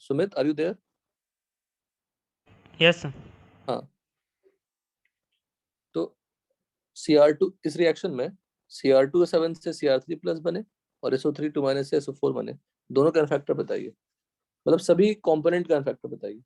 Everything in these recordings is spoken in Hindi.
Sumit, are you there? Yes sir. हाँ, तो Cr2 इस रिएक्शन में Cr2 7 से Cr3 प्लस बने और SO3 से SO4 बने, दोनों का फैक्टर बताइए, मतलब सभी कंपोनेंट का फैक्टर बताइए।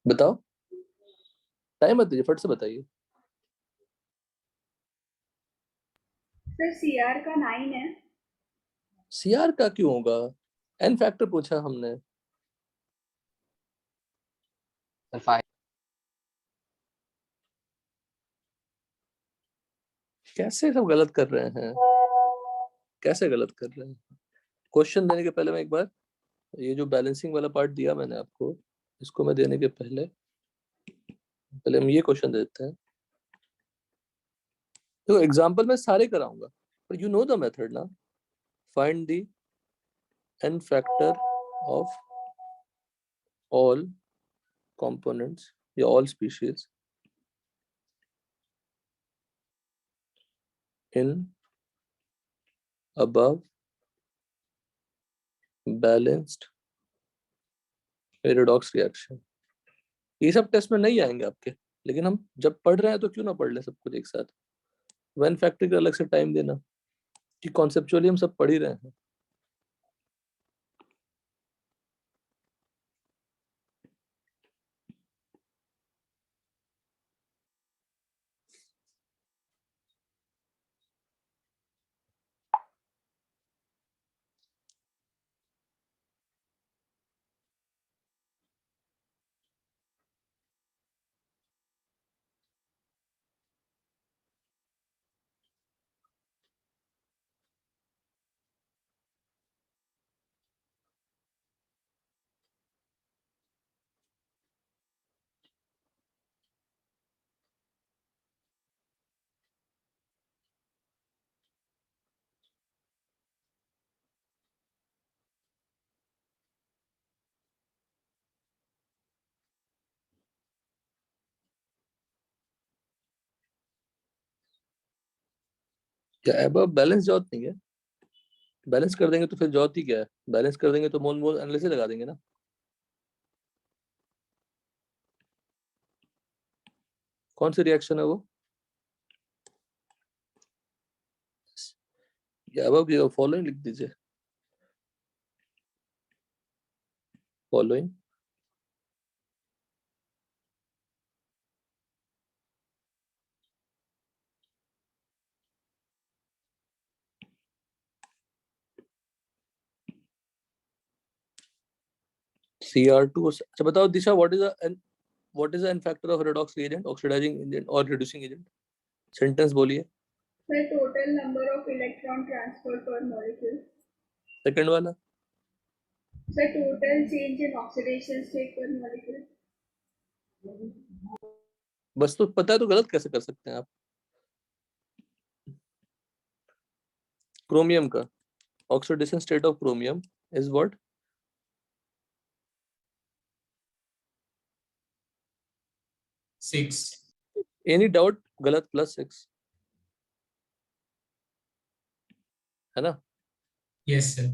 बताओ, टाइम मत दीजिए, फट से बताइए। सर Cr का 9 है। Cr का क्यों होगा? एन फैक्टर पूछा हमने। कैसे सब गलत कर रहे हैं, कैसे गलत कर रहे हैं? क्वेश्चन देने के पहले मैं एक बार ये जो बैलेंसिंग वाला पार्ट दिया मैंने आपको, इसको मैं देने के पहले हम ये क्वेश्चन देते हैं। तो एग्जांपल मैं सारे कराऊंगा, पर यू नो द मेथड ना। Find the n factor of all components या all species in above balanced paradox reaction। ये सब टेस्ट में नहीं आएंगे आपके, लेकिन हम जब पढ़ रहे हैं तो क्यों ना पढ़ ले सब कुछ एक साथ। वन फैक्टर का अलग से टाइम देना कि कॉन्सेप्चुअली हम सब पढ़ ही रहे हैं। क्या अब बैलेंस जॉत नहीं है? बैलेंस कर देंगे तो फिर जॉत ही क्या है? बैलेंस कर देंगे तो मोल मोल एनालिसिस लगा देंगे ना। कौन सी रिएक्शन है वो? या अब फॉलोइंग लिख दीजिए, फॉलोइंग Cr2। अच्छा बताओ दिशा, what is the n factor of redox reagent, oxidizing agent or reducing agent? Sentence बोलिए। Sir total number of electron transfer per molecule. Second वाला? Sir total change in oxidation state per molecule. बस तो पता है तो गलत कैसे कर सकते हैं आप? क्रोमियम का oxidation state of chromium is what? 6. Any doubt? गलत, +6 है ना? Yes, sir.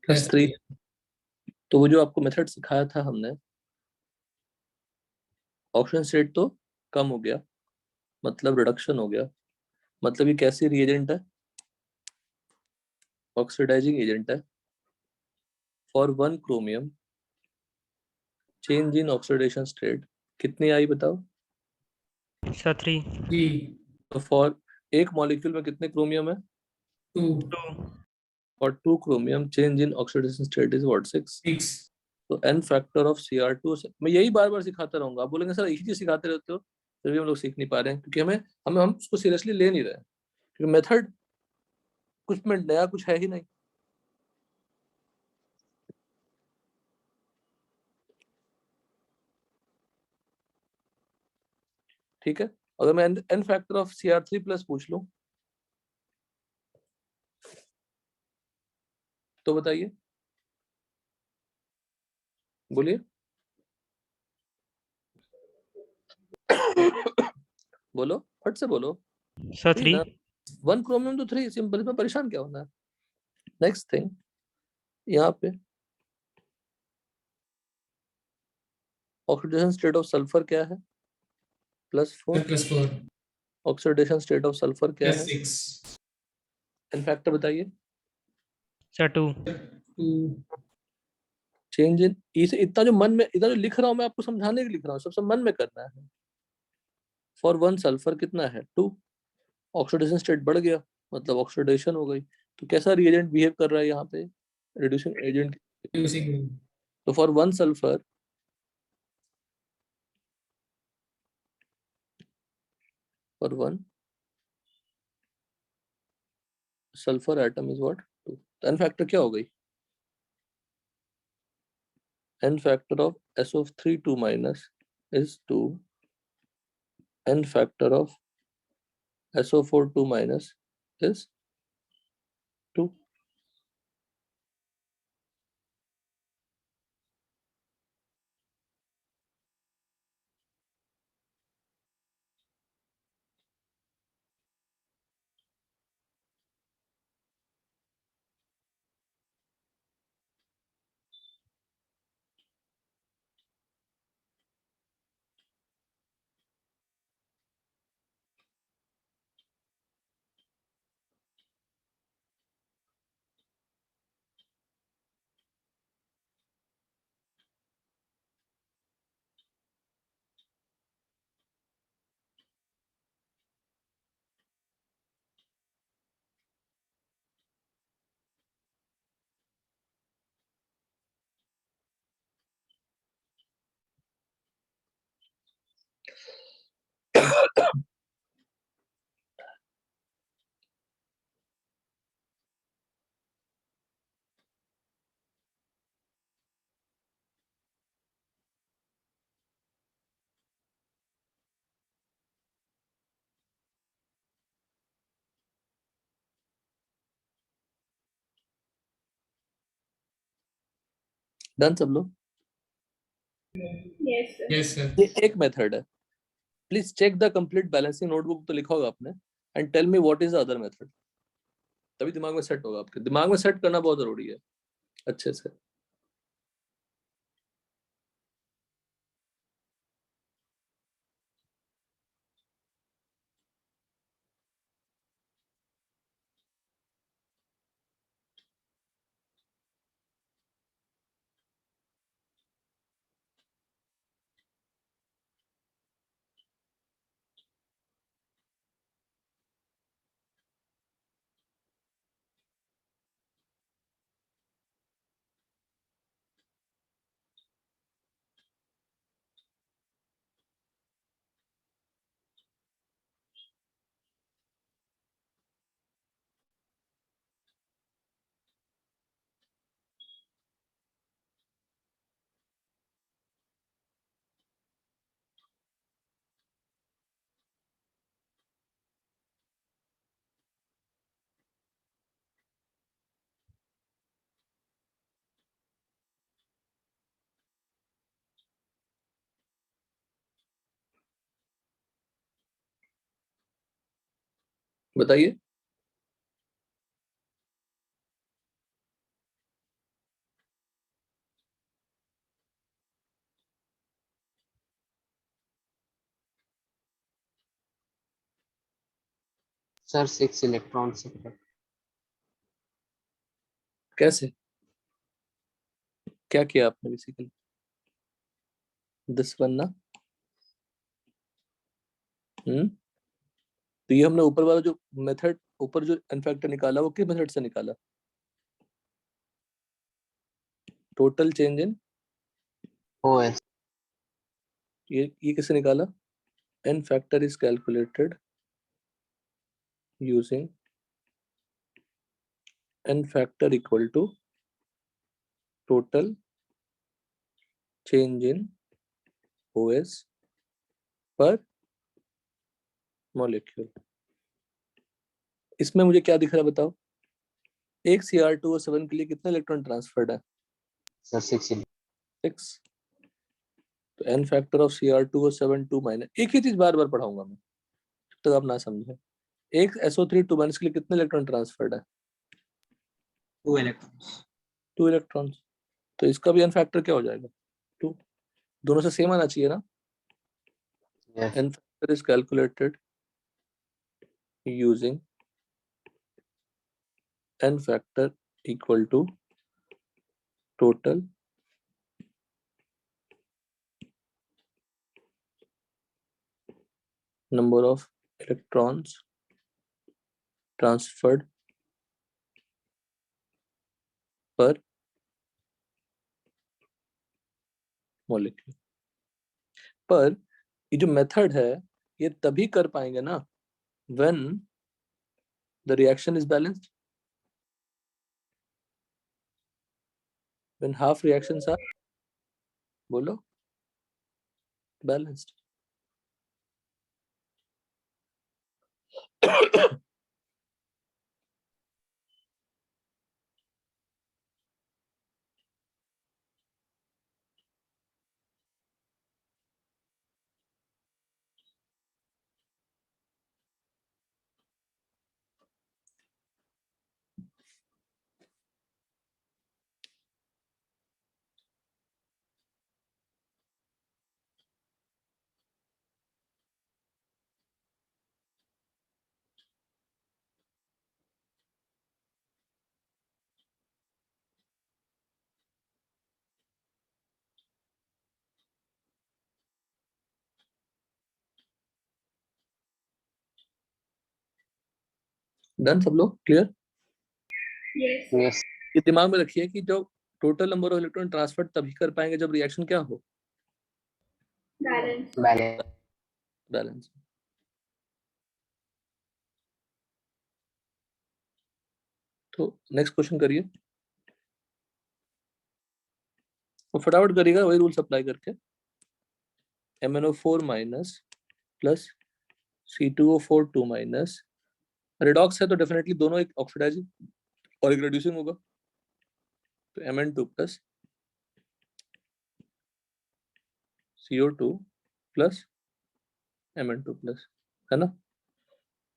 +3। तो वो जो आपको मेथड सिखाया था हमने, ऑक्सीजन स्टेट तो कम हो गया, मतलब रिडक्शन हो गया। मतलब ये कैसी रिएजेंट है? ऑक्सीडाइजिंग एजेंट है। For 1 chromium change in oxidation state कितनी आई बताओ? सर 3। 3. तो फॉर एक मॉलिक्यूल में कितने क्रोमियम है? 2. 2। और 2 chromium change in oxidation state is what? 6। 6. तो n फैक्टर ऑफ Cr2 से मैं यही बार बार सिखाता रहूंगा। आप बोलेंगे सर एक ही चीज सिखाते रहते हो, फिर भी हम लोग सीख नहीं पा रहे हैं, क्योंकि हमें हम उसको सीरियसली ले नहीं रहे हैं, क्योंकि मेथड कुछ में नया कुछ है ही नहीं। ठीक है, अगर मैं n factor of Cr3 plus पूछ लूं तो बताइए, बोलिए। बोलो, फट से बोलो। सर 3 3। ना, 1 क्रोमियम तो 3, सिंपल। इसमें परेशान क्या होना है? नेक्स्ट थिंग, यहाँ पे ऑक्सीडेशन स्टेट ऑफ सल्फर क्या है? +4। +4. ऑक्सीडेशन स्टेट ऑफ सल्फर क्या है? +6. n फैक्टर बताइए। सर 2। 2. चेंज इन, इसे इतना जो मन में, इतना जो लिख रहा हूं मैं आपको समझाने के लिए लिख रहा हूँ, सबसे मन में करना है। फॉर 1 सल्फर कितना है? 2। ऑक्सीडेशन स्टेट बढ़ गया, मतलब ऑक्सीडेशन हो गई। तो कैसा रिएजेंट बिहेव कर रहा है यहाँ पे? Reducing agent. Reducing. तो for 1 sulphur, for 1 sulphur atom is what? 2। तो n फैक्टर क्या हो गई? n factor of SO3 2 minus is 2. n factor of SO4 2 minus is 2. Done सब लोग? Yes, sir. Yes, sir. ये एक मेथड है। Please check the complete balancing notebook, तो लिखा होगा आपने, and tell me what is the other method. तभी दिमाग में सेट होगा, आपके दिमाग में सेट करना बहुत जरूरी है अच्छे से। बताइए। सर 6 इलेक्ट्रॉन से कैसे, क्या किया आपने बेसिकली? दिस वन ना। तो ये हमने ऊपर वाला जो मेथड, ऊपर जो n फैक्टर निकाला, वो किस मेथड से निकाला? टोटल चेंज इन OS ये किससे निकाला? n factor is calculated using n factor equal to total change in OS per molecule। इसमें मुझे क्या दिख रहा है बताओ? एक Cr2O7 के लिए कितने इलेक्ट्रॉन ट्रांसफर्ड है? सर 6 6। तो n factor of Cr2O7 2 minus, एक ही चीज बार बार पढ़ाऊंगा मैं जब तक आप ना समझे। एक SO3 2 माइनस के लिए कितने इलेक्ट्रॉन ट्रांसफर्ड है? 2 इलेक्ट्रॉन्स 2 इलेक्ट्रॉन। तो इसका भी n फैक्टर क्या हो जाएगा? 2। दोनों से सेम आना चाहिए ना। Yes n factor is calculated using n factor equal to total number of electrons transferred per molecule। पर ये जो मेथड है, ये तभी कर पाएंगे ना when the reaction is balanced, when half reactions are, बोलो, balanced। डन, सब लोग क्लियर? Yes. यस ये दिमाग में रखिए कि जो total number of electron transfer तभी कर पाएंगे जब रिएक्शन क्या हो? Balance. Balance balance. तो नेक्स्ट क्वेश्चन करिए, वो फटाफट करिएगा वही रूल्स अप्लाई करके। MnO4 minus plus C2O4 2 minus, redox है तो डेफिनेटली दोनों एक ऑक्सीडाइजिंग और एक रिड्यूसिंग होगा। तो Mn2 plus CO2 plus Mn2 plus, है ना?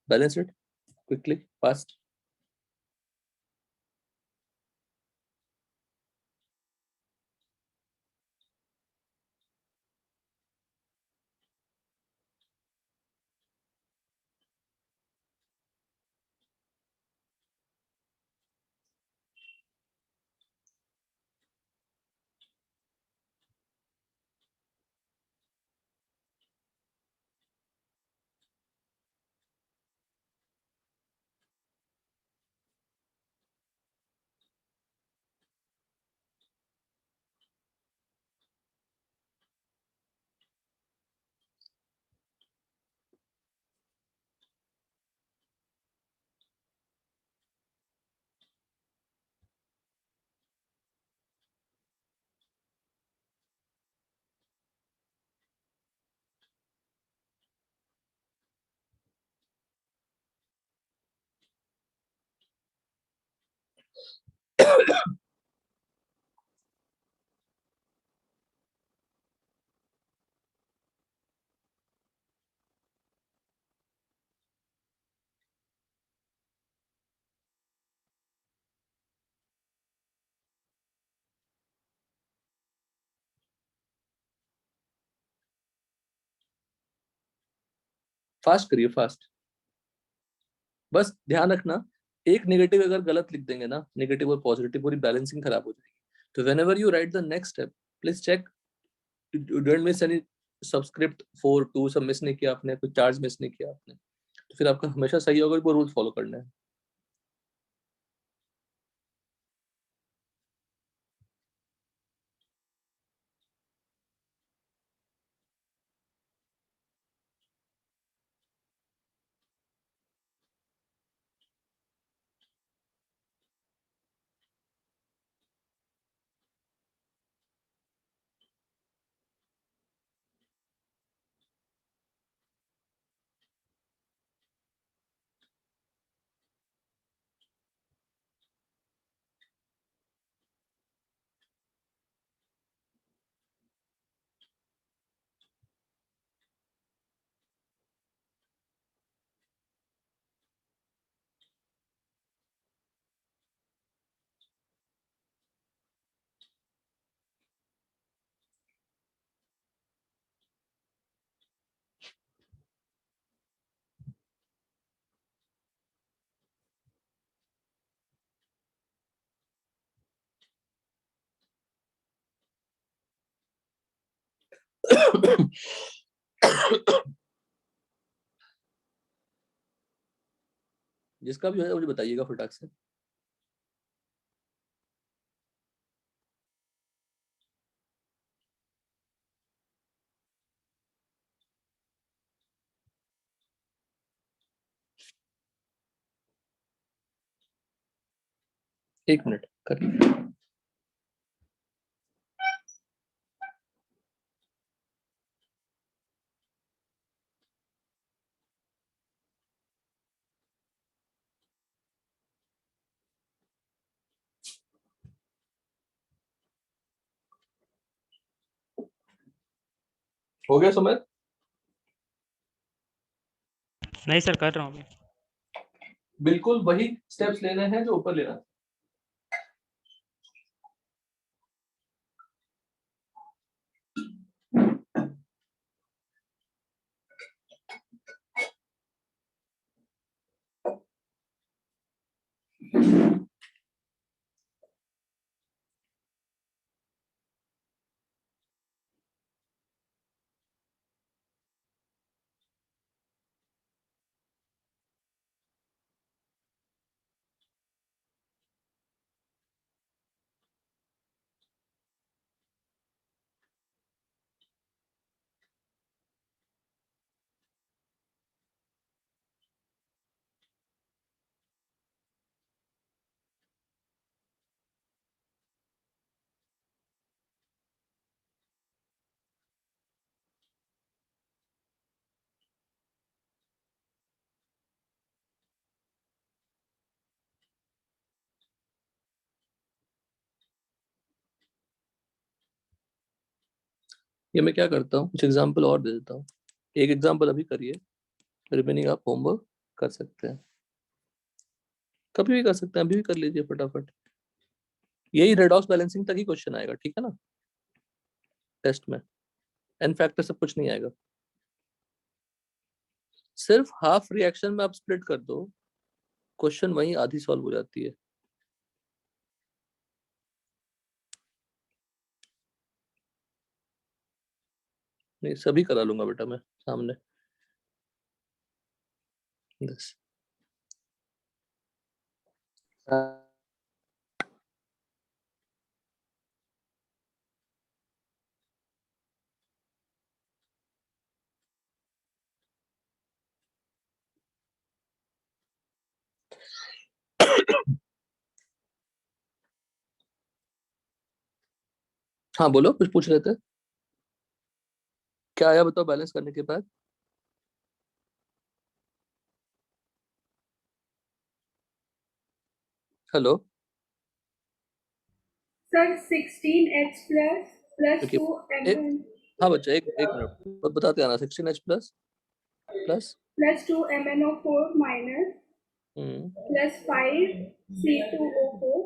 Balance it quickly, fast. Fast करिए, फास्ट। बस ध्यान रखना, एक नेगेटिव अगर गलत लिख देंगे ना, नेगेटिव और पॉजिटिव, पूरी बैलेंसिंग खराब हो जाएगी। तो whenever you write the next step, please check don't miss any subscript 4 2 सब मिस नहीं किया आपने, कोई चार्ज मिस नहीं किया आपने, तो फिर आपका हमेशा सही होगा। वो रूल फॉलो करना है। जिसका भी है मुझे बताइएगा फटाक से। एक मिनट कर लीजिए। हो गया समझ? नहीं सर, कर रहा हूँ अभी। बिल्कुल वही स्टेप्स लेने हैं जो ऊपर लेना। ये मैं क्या करता हूँ, कुछ एग्जांपल और दे देता हूँ। एक एग्जांपल अभी करिए, रिमेनिंग आप होमवर्क कर सकते हैं, कभी भी कर सकते हैं, अभी भी कर लीजिए फटाफट। यही रेडॉक्स बैलेंसिंग तक ही क्वेश्चन आएगा, ठीक है ना, टेस्ट में। एन फैक्टर सब कुछ नहीं आएगा। सिर्फ हाफ रिएक्शन में आप स्प्लिट कर दो, क्वेश्चन वहीं आधी सॉल्व हो जाती है। नहीं सभी करा लूंगा बेटा मैं सामने। बस हाँ बोलो, कुछ पूछ रहे थे, क्या आया बताओ बैलेंस करने के बाद। हेलो सर 16H प्लस देखिए 2Mn हाँ बच्चा एक मिनट बताते आना। 16H plus plus 2MnO4 minus plus 5C2O4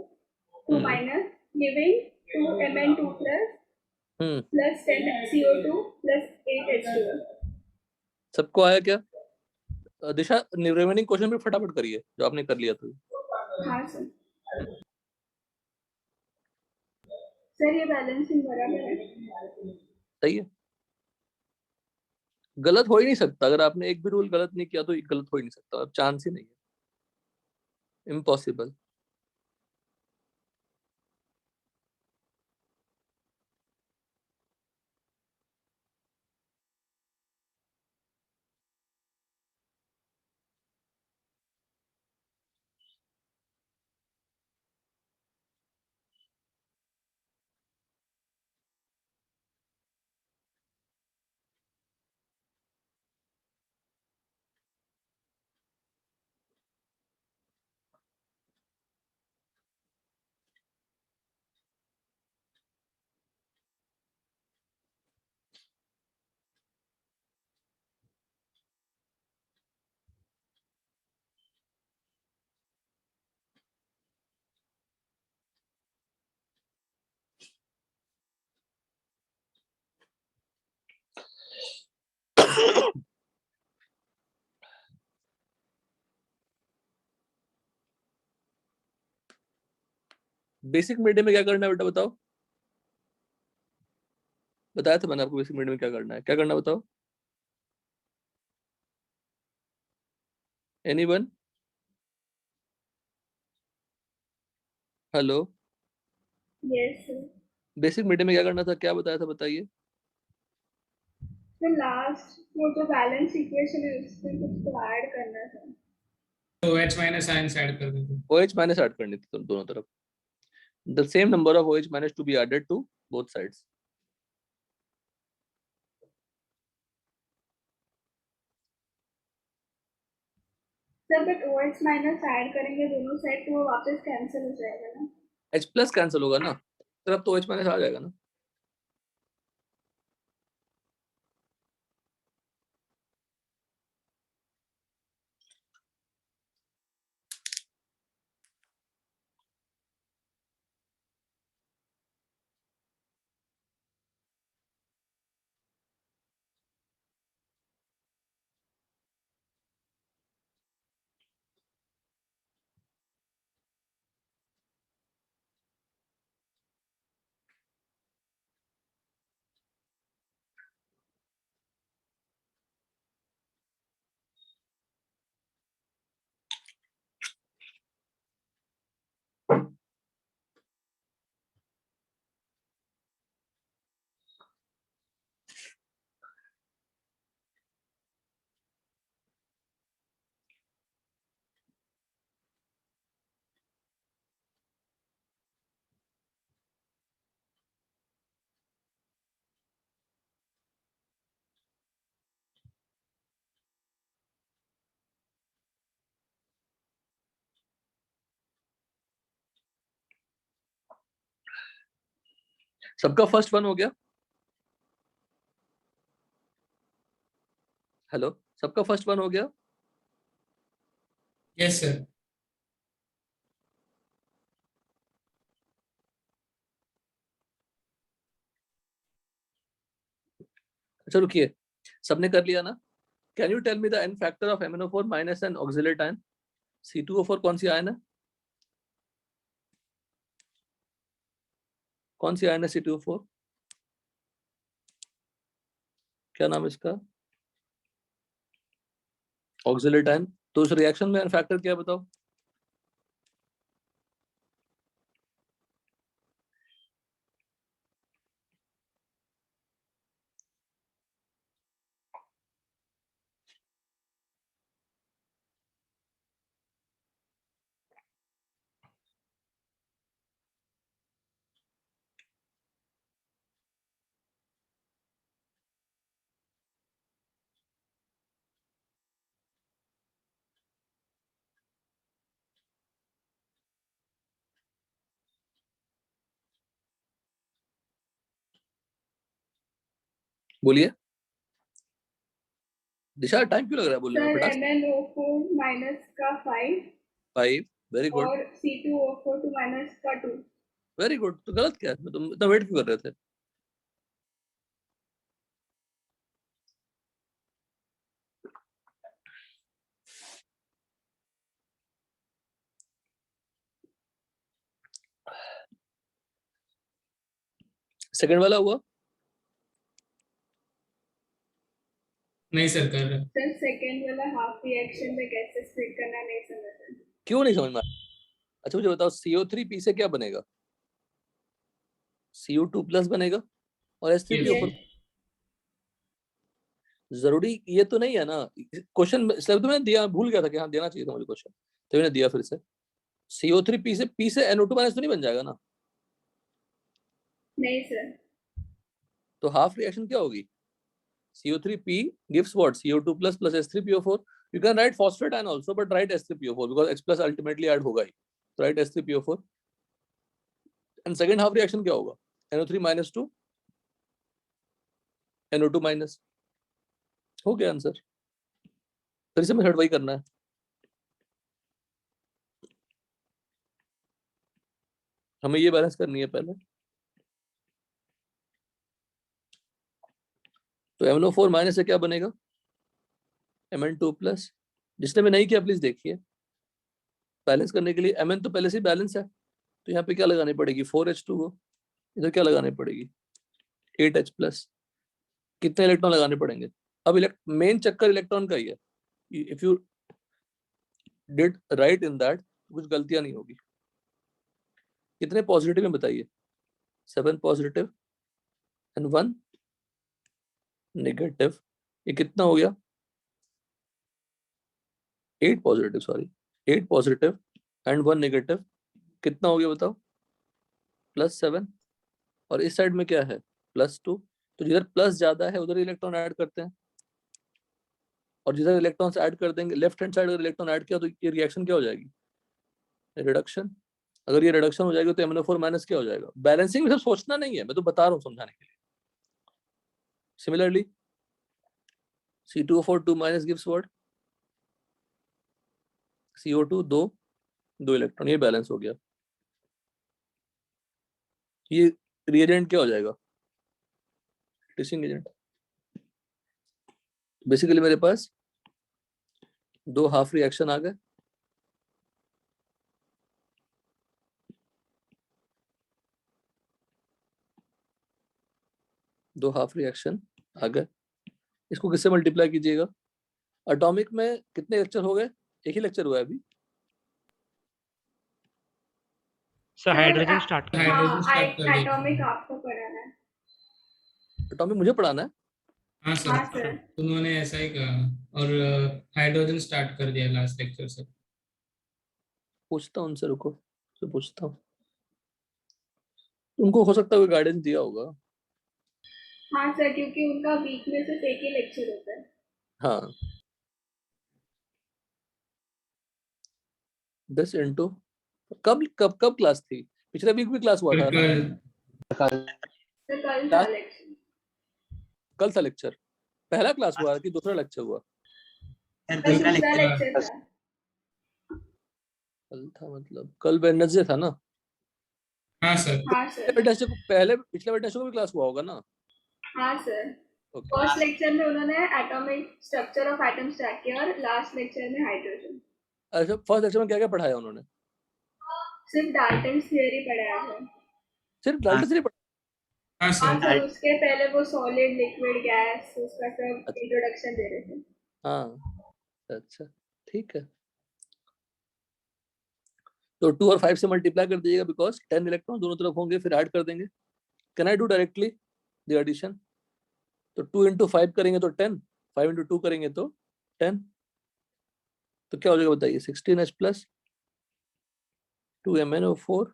2 minus giving 2Mn2 plus 10CO2 plus 8H2O। सबको आया क्या? दिशा रिमेनिंग क्वेश्चन भी फटाफट करिए जो आपने कर लिया था। हाँ सर। सर ये बैलेंसिंग बराबर है। सही है, गलत हो ही नहीं सकता। अगर आपने एक भी रूल गलत नहीं किया तो गलत हो ही नहीं सकता, अब चांस ही नहीं है, इम्पॉसिबल। बेसिक मीडियम में क्या करना है बेटा बताओ? बताया था मैंने आपको बेसिक मीडियम में क्या करना है, क्या करना है बताओ? Anyone? Hello, yes sir. Basic medium में क्या करना था, क्या बताया था बताइए? तो लास्ट वो जो बैलेंस इक्वेशन है उसमें कुछ तो ऐड करना था। तो H माइनस आयंस ऐड कर देते। OH माइनस ऐड करनी थी दोनों तरफ। The same number of OH minus to be added to both sides. Sir but OH minus add करेंगे दोनों साइड तो वो वापस कैंसिल हो जाएगा ना। H प्लस कैंसिल होगा ना, तरफ तो OH माइनस आ जाएगा ना। सबका फर्स्ट वन हो गया? हेलो, सबका फर्स्ट वन हो गया? Yes sir. अच्छा रुकिए, सबने कर लिया ना? Can you tell me the n factor of MnO4 minus n oxalate ion? C2O4 कौन सी आयन है? कौन सी आयन है C2O4? क्या नाम है इसका? Oxalate ion. तो उस रिएक्शन में एन फैक्टर क्या है बताओ? बोलिए दिशा, टाइम क्यों लग रहा है बोलने में? सर फटाक। MnO4 माइनस का 5 5, वेरी गुड, और C2O4 माइनस का 2। Very good. तो गलत क्या है? तुम इतना वेट क्यों कर रहे थे? सेकंड वाला हुआ? नहीं सर कर रहा। सर सेकंड वाला हाफ रिएक्शन में कैसे स्प्लिट करना नहीं समझ। क्यों नहीं समझ में आया? अच्छा मुझे बताओ, CO3P से क्या बनेगा? CO2 प्लस बनेगा और H3PO Yes. पर। जरूरी ये तो नहीं है ना क्वेश्चन, तो मैंने दिया, भूल गया था कि हाँ देना चाहिए था मुझे क्वेश्चन, तो मैंने दिया फिर से। CO3P से P से NO2 माइनस तो नहीं बन जाएगा ना? नहीं सर। तो हाफ रिएक्शन क्या होगी? CO3P gives what? CO2 plus plus H3PO4. You can write phosphate ion also, but write H3PO4 because H plus ultimately add होगा ही. So write H3PO4. And second half reaction क्या होगा? NO3 minus 2 NO2 minus. हो गया आंसर। फिर से मेथड वही करना है। हमें ये बैलेंस करनी है पहले। तो MnO4 माइनस से क्या बनेगा? Mn2 plus. जिसने भी नहीं किया प्लीज देखिए। बैलेंस करने के लिए Mn तो पहले से ही बैलेंस है, तो यहाँ पे क्या लगानी पड़ेगी? 4H2 को। इधर क्या लगानी पड़ेगी? 8H plus. कितने इलेक्ट्रॉन लगाने पड़ेंगे? अब मेन चक्कर इलेक्ट्रॉन का ही है। If you did right in that, कुछ गलतियां नहीं होगी। कितने पॉजिटिव में बताइए? 7 पॉजिटिव एंड 1 नेगेटिव। ये कितना हो गया? 8 positive, sorry 8 positive and 1 negative. कितना हो गया बताओ? +7। और इस साइड में क्या है? +2। तो जिधर प्लस ज्यादा है उधर इलेक्ट्रॉन ऐड करते हैं, और जिधर इलेक्ट्रॉन्स ऐड कर देंगे, लेफ्ट हैंड साइड अगर इलेक्ट्रॉन ऐड किया तो ये रिएक्शन क्या हो जाएगी? रिडक्शन। अगर ये रिडक्शन हो जाएगी तो MnO4 माइनस क्या हो जाएगा? बैलेंसिंग में सब सोचना नहीं है, मैं तो बता रहा हूँ समझाने के लिए। Similarly C2O4 2 minus gives what? CO2 2 electron. ये बैलेंस हो गया। ये रिएजेंट क्या हो जाएगा? टिशिंग एजेंट। बेसिकली मेरे पास 2 हाफ रिएक्शन आ गए। दो हाफ रिएक्शन आ गए। इसको किससे मल्टीप्लाई कीजिएगा? एटॉमिक में कितने लेक्चर हो गए? एक ही लेक्चर हुआ है अभी। सर हाइड्रोजन स्टार्ट कर। हाइड्रोजन स्टार्ट कर दिया। एटॉमिक आपको पढ़ाना है। एटॉमिक मुझे पढ़ाना है? हाँ हाँ सर, सर। उन्होंने ऐसा ही कहा। और हाइड्रोजन स्टार्ट कर दिया लास्ट लेक्चर से। पूछता हूँ उनसे, रुको तो पूछता हूँ। उनको हो सकता है कोई गाइडेंस दिया होगा। हाँ सर, क्योंकि उनका वीक में सिर्फ एक ही लेक्चर होता है। हाँ 10 इंटू कब कब कब क्लास थी? पिछले वीक भी क्लास हुआ था ना? कल तो कल था लेक्चर। कल था लेक्चर। पहला क्लास हुआ कि दूसरा लेक्चर हुआ? दूसरा लेक्चर था। कल था मतलब कल वेडनेसडे था ना? हाँ सर। हाँ सर। पिछले वेडनेसडे को भी क्लास हुआ होगा ना? हाँ सर। ओके। फर्स्ट लेक्चर में उन्होंने atomic structure of atom start किया और लास्ट लेक्चर में हाइड्रोजन। अच्छा फर्स्ट लेक्चर में क्या क्या पढ़ाया उन्होंने? सिर्फ डाल्टन्स थ्योरी पढ़ाया है। सिर्फ डाल्टन से नहीं पढ़ाया? हाँ हाँ सर। सर, उसके पहले वो सॉलिड लिक्विड गैस उसका सब इंट्रोडक्शन दे रहे थे। हाँ अच्छा ठीक है। तो 2 और 5 से मल्टीप्लाई कर दीजिएगा बिकॉज 10 इलेक्ट्रॉन दोनों तरफ होंगे, फिर ऐड कर देंगे। Can I do directly the addition? तो 2 into 5 करेंगे तो 10, 5 into 2 करेंगे तो 10। तो क्या हो जाएगा बताइए? 16H plus 2 MnO4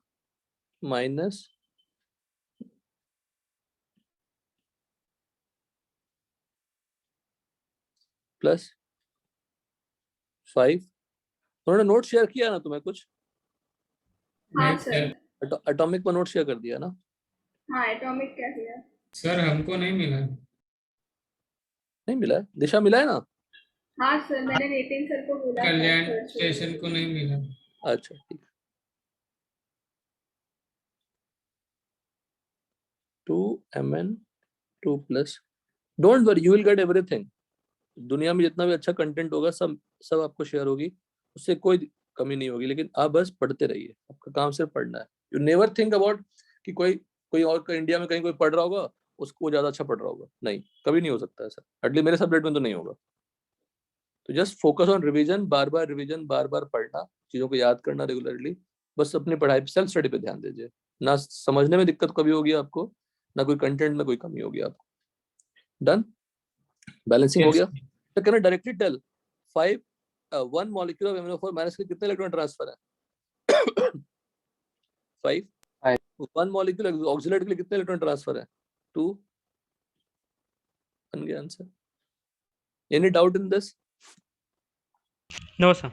minus plus 5। उन्होंने नोट शेयर किया ना तुम्हें कुछ? हाँ नहीं सर। सर। एटॉमिक पर नोट शेयर कर दिया ना? हाँ एटॉमिक क्या किया? सर हमको नहीं मिला। नहीं मिला है? दिशा मिला है ना? हाँ सर, मैंने नितिन सर को बोला था कल्याण first स्टेशन को नहीं मिला। अच्छा ठीक। 2 Mn2 plus. Don't worry, you will get everything. दुनिया में जितना भी अच्छा कंटेंट होगा सब आपको शेयर होगी, उससे कोई कमी नहीं होगी। लेकिन आप बस पढ़ते रहिए, आपका काम सिर्फ पढ़ना है। यू नेवर थिंक अबाउट कि कोई कोई और इंडिया में कहीं कोई पढ़ रहा होगा, उसको ज्यादा अच्छा पढ़ रहा होगा? नहीं, कभी नहीं हो सकता ऐसा, एटलीस्ट मेरे सब्जेक्ट में तो नहीं होगा। तो जस्ट फोकस ऑन रिवीजन, बार बार रिवीजन, बार बार पढ़ना, चीजों को याद करना रेगुलरली, बस अपनी पढ़ाई पे, सेल्फ स्टडी पे ध्यान दीजिए। ना समझने में दिक्कत कभी होगी आपको, ना कोई कंटेंट में कोई कमी होगी आपको। डन? बैलेंसिंग हो Yes. गया? तो can I directly tell 5 1 molecule of MnO4 minus के कितने इलेक्ट्रॉन ट्रांसफर है? 5 Five. 1 मॉलिक्यूल ऑक्सीलेट के लिए कितने इलेक्ट्रॉन ट्रांसफर है? 2। बन गया answer. Any doubt in this? No sir.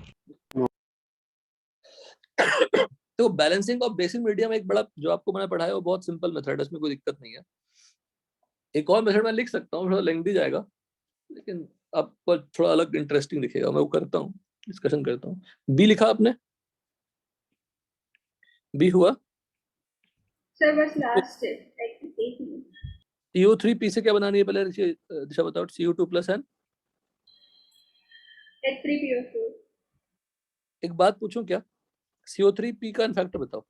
तो बैलेंसिंग ऑफ बेसिक मीडियम एक बड़ा जो आपको मैंने पढ़ाया वो बहुत सिंपल मेथड है, उसमें कोई दिक्कत नहीं है। एक और मेथड मैं लिख सकता हूँ, थोड़ा लेंथी जाएगा, लेकिन आपको थोड़ा अलग इंटरेस्टिंग दिखेगा, मैं वो करता हूँ, डिस्कशन करता हूँ। बी लिखा आपने? बी हुआ? सर बस लास्ट स्टेप, एक मिनट। CO3P से क्या बनानी है पहले दिशा बताओ। CO2 plus N H3PO4। एक बात पूछूं क्या? CO3P का फैक्टर बताओ,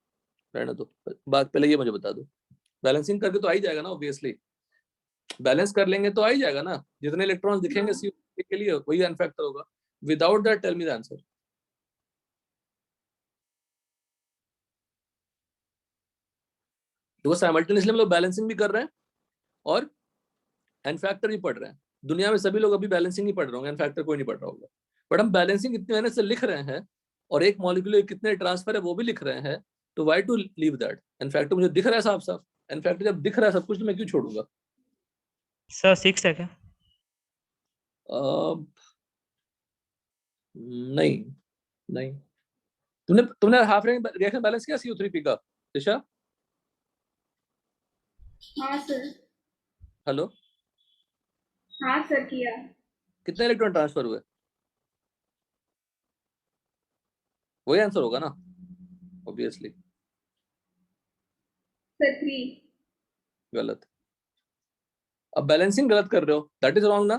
रहने दो बात, पहले ये मुझे बता दो। बैलेंसिंग करके तो आ ही जाएगा ना, ऑब्वियसली बैलेंस कर लेंगे तो आ ही जाएगा ना, जितने इलेक्ट्रॉन्स दिखेंगे CO3 के लिए वही एन फैक्टर होगा। Without that tell me the answer. तो साइमल्टेनियसली हम लोग बैलेंसिंग भी कर रहे हैं और एन फैक्टर भी पढ़ रहे हैं। दुनिया में सभी लोग अभी बैलेंसिंग ही पढ़ रहे होंगे, एन फैक्टर कोई नहीं पढ़ रहा होगा, बट हम बैलेंसिंग इतनी मेहनत से लिख रहे हैं और एक मॉलिक्यूल कितने ट्रांसफर है वो भी लिख रहे हैं, तो why to leave that? N factor मुझे दिख रहा है साफ साफ, एन फैक्टर जब दिख रहा है सब कुछ तो मैं क्यों छोड़ूंगा? सर 6 है क्या? नहीं नहीं, तुमने तुमने हाफ रिएक्शन बैलेंस किया CO3P का दिशा? हाँ सर। हेलो, हाँ सर किया। कितने इलेक्ट्रॉन ट्रांसफर हुए? वही आंसर होगा ना ऑब्वियसली। सर 3। गलत। अब बैलेंसिंग गलत कर रहे हो, दैट इज रॉन्ग ना?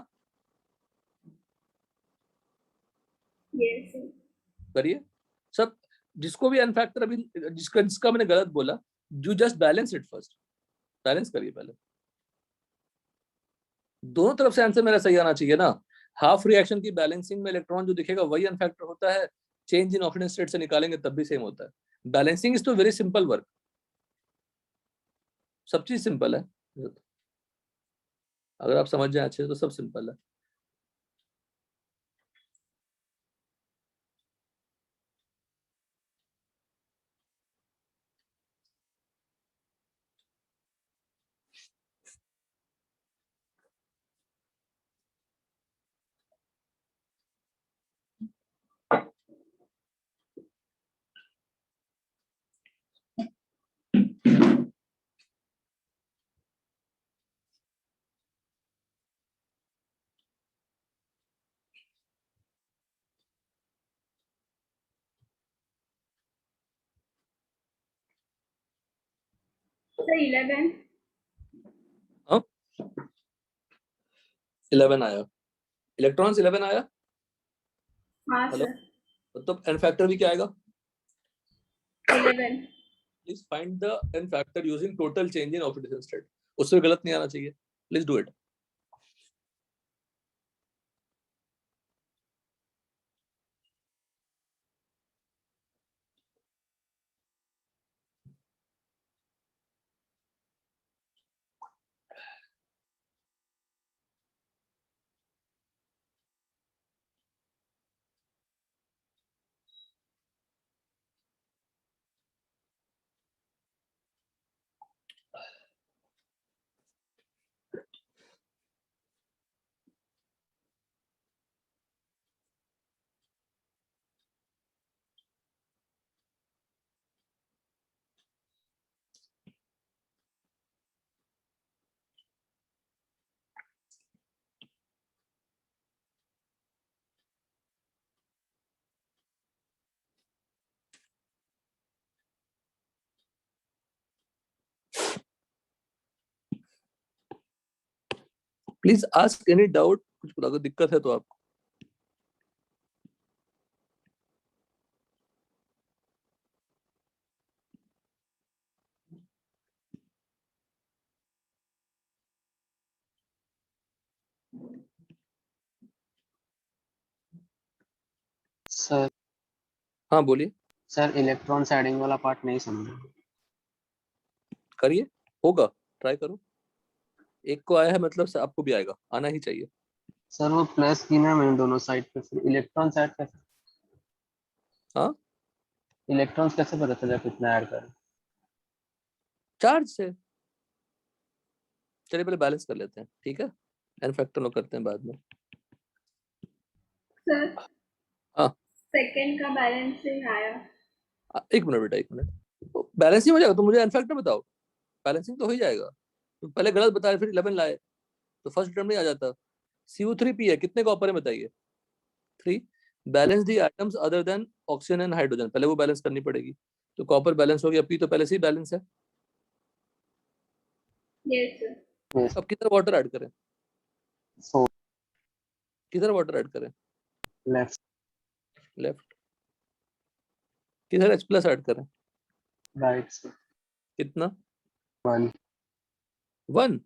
Yes sir. करिए सब, जिसको भी एन फैक्टर अभी जिसका जिसका मैंने गलत बोला, you just balance it first, balance करिए पहले। दोनों तरफ से आंसर मेरा सही आना चाहिए ना। हाफ रिएक्शन की बैलेंसिंग में इलेक्ट्रॉन जो दिखेगा वही एन फैक्टर होता है, चेंज इन ऑक्सीडेशन स्टेट से निकालेंगे तब भी सेम होता है। बैलेंसिंग इज तो वेरी सिंपल वर्क, सब चीज सिंपल है, अगर आप समझ जाए अच्छे से तो सब सिंपल है। सर 11। 11 आया, इलेक्ट्रॉन्स 11 आया। हाँ हेलो, सर तो एन फैक्टर भी क्या आएगा? 11। Please find the n factor using total change in oxidation state. उससे गलत नहीं आना चाहिए, please do it. Please ask any doubt, कुछ अगर दिक्कत है तो आप। सर हाँ बोलिए, सर इलेक्ट्रॉन्स एडिंग वाला पार्ट नहीं समझा। करिए, होगा, ट्राई करो। एक को आया है मतलब से आपको भी आएगा, आना ही चाहिए। सर वो प्लस की ना मैंने दोनों साइड पे, फिर इलेक्ट्रॉन्स ऐड कैसे, हाँ, इलेक्ट्रॉन्स कैसे पता चला कितना ऐड करें? चार्ज से। चलिए पहले बैलेंस कर लेते हैं, ठीक है, एन फैक्टर लो करते हैं बाद में। सर हाँ, सेकंड का बैलेंस से आया। एक मिनट बेटा, एक मिनट, बैलेंस ही हो जाएगा तो मुझे एन फैक्टर बताओ, बैलेंसिंग तो हो ही जाएगा। तो पहले गलत बताया फिर 11 लाए तो फर्स्ट टर्म नहीं आ जाता। CO3P है, कितने कॉपर है बताइए? 3। Balance the items other than oxygen and hydrogen, पहले वो बैलेंस करनी पड़ेगी। तो कॉपर बैलेंस हो गया, पी तो पहले से ही बैलेंस है। Yes sir. यस। अब किधर वाटर ऐड करें? फोर किधर वाटर ऐड करें? Left left. किधर H प्लस ऐड करें? राइट से कितना? 1। 1।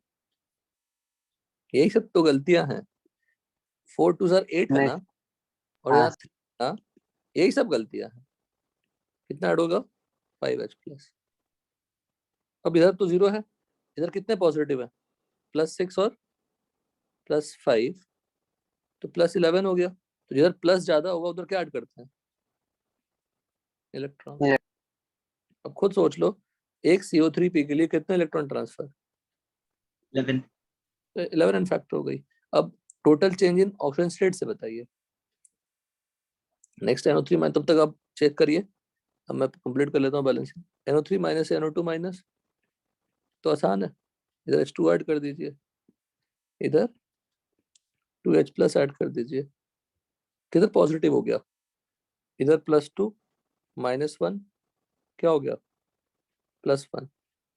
यही सब तो गलतियां हैं। 4 2 सर 8 है नहीं। ना, और हाँ यहाँ 3 ना, यही सब गलतियां हैं। कितना ऐड होगा? 5H plus. अब इधर तो 0 है, इधर कितने पॉजिटिव है? +6 और +5, तो +11 हो गया। तो जिधर प्लस ज्यादा होगा उधर क्या ऐड करते हैं? इलेक्ट्रॉन। ये अब खुद सोच लो, एक CO3P के लिए कितने इलेक्ट्रॉन ट्रांसफर? 11। 11 एन फैक्टर हो गई। अब टोटल चेंज इन ऑक्सीजन स्टेट से बताइए। नेक्स्ट NO3 माइनस, तब तक आप चेक करिए, अब मैं कंप्लीट कर लेता हूँ बैलेंसिंग। NO3 माइनस से NO2 माइनस, तो आसान है, इधर H2 ऐड कर दीजिए, इधर 2H प्लस ऐड कर दीजिए। किधर पॉजिटिव हो गया? इधर +2 -1, क्या हो गया? +1,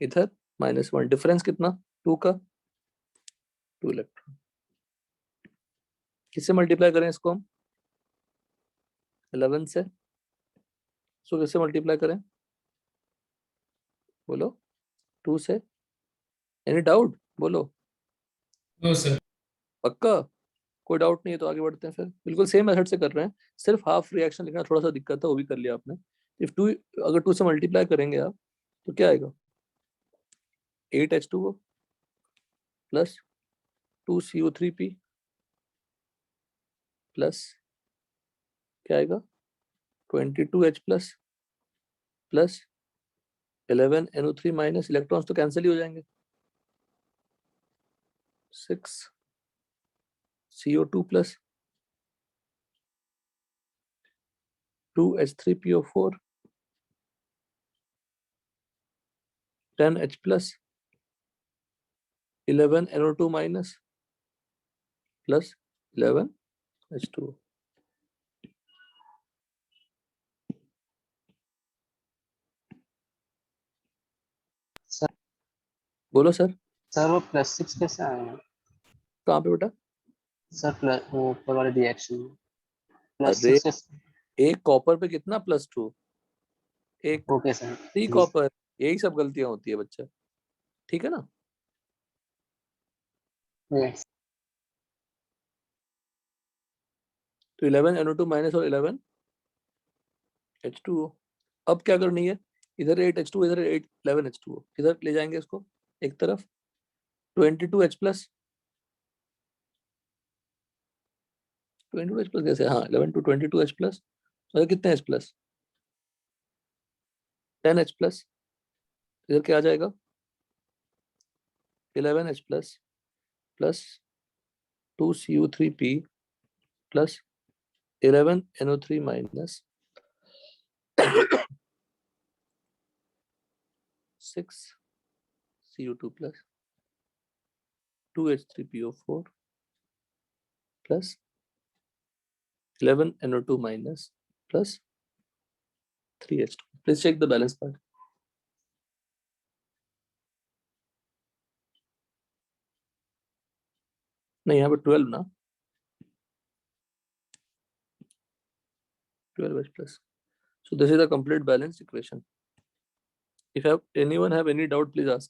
इधर -1, डिफरेंस कितना? 2 का, 2 इलेक्ट्रॉन। किससे मल्टीप्लाई करें इसको हम? 11 से। सो किससे मल्टीप्लाई करें? बोलो। 2 से। Any doubt? बोलो। No sir. पक्का? कोई डाउट नहीं है तो आगे बढ़ते हैं फिर, बिल्कुल सेम मेथड से कर रहे हैं, सिर्फ हाफ रिएक्शन लिखना थोड़ा सा दिक्कत है, वो भी कर लिया आपने। इफ 2, अगर 2 से मल्टीप्लाई करेंगे आप तो क्या आएगा? 8H2O प्लस 2CO3P प्लस क्या आएगा? 22H plus plus 11NO3 minus, electrons तो कैंसिल ही हो जाएंगे, 6CO2 plus 2H3PO4 10H plus 11NO2 minus plus 11H2O। Sir बोलो सर। सर वो +6 कैसे आया? कहाँ पे बेटा? सर प्लस वो ऊपर वाले रिएक्शन में अरे, +6। एक कॉपर पे कितना +2? एक ओके सर। 3 जी कॉपर, यही सब गलतियां होती है बच्चा, ठीक है ना? यस। तो 11NO2 माइनस और 11H2O। अब क्या करनी है? इधर 8H2, इधर 11H2O, किधर ले जाएंगे इसको? एक तरफ 22H प्लस, 22H प्लस कैसे? हाँ, 11 to 22H प्लस, तो कितने H प्लस? 10H plus. इधर क्या आ जाएगा? 11H plus plus 2CO3P plus 11NO3 minus 6CO2 plus 2H3PO4 plus 11NO2 minus plus 3H2. Please check the balance part. नहीं, यहाँ पे 12 ना, 12H plus. So this is a complete balanced equation. If anyone have any doubt, please ask.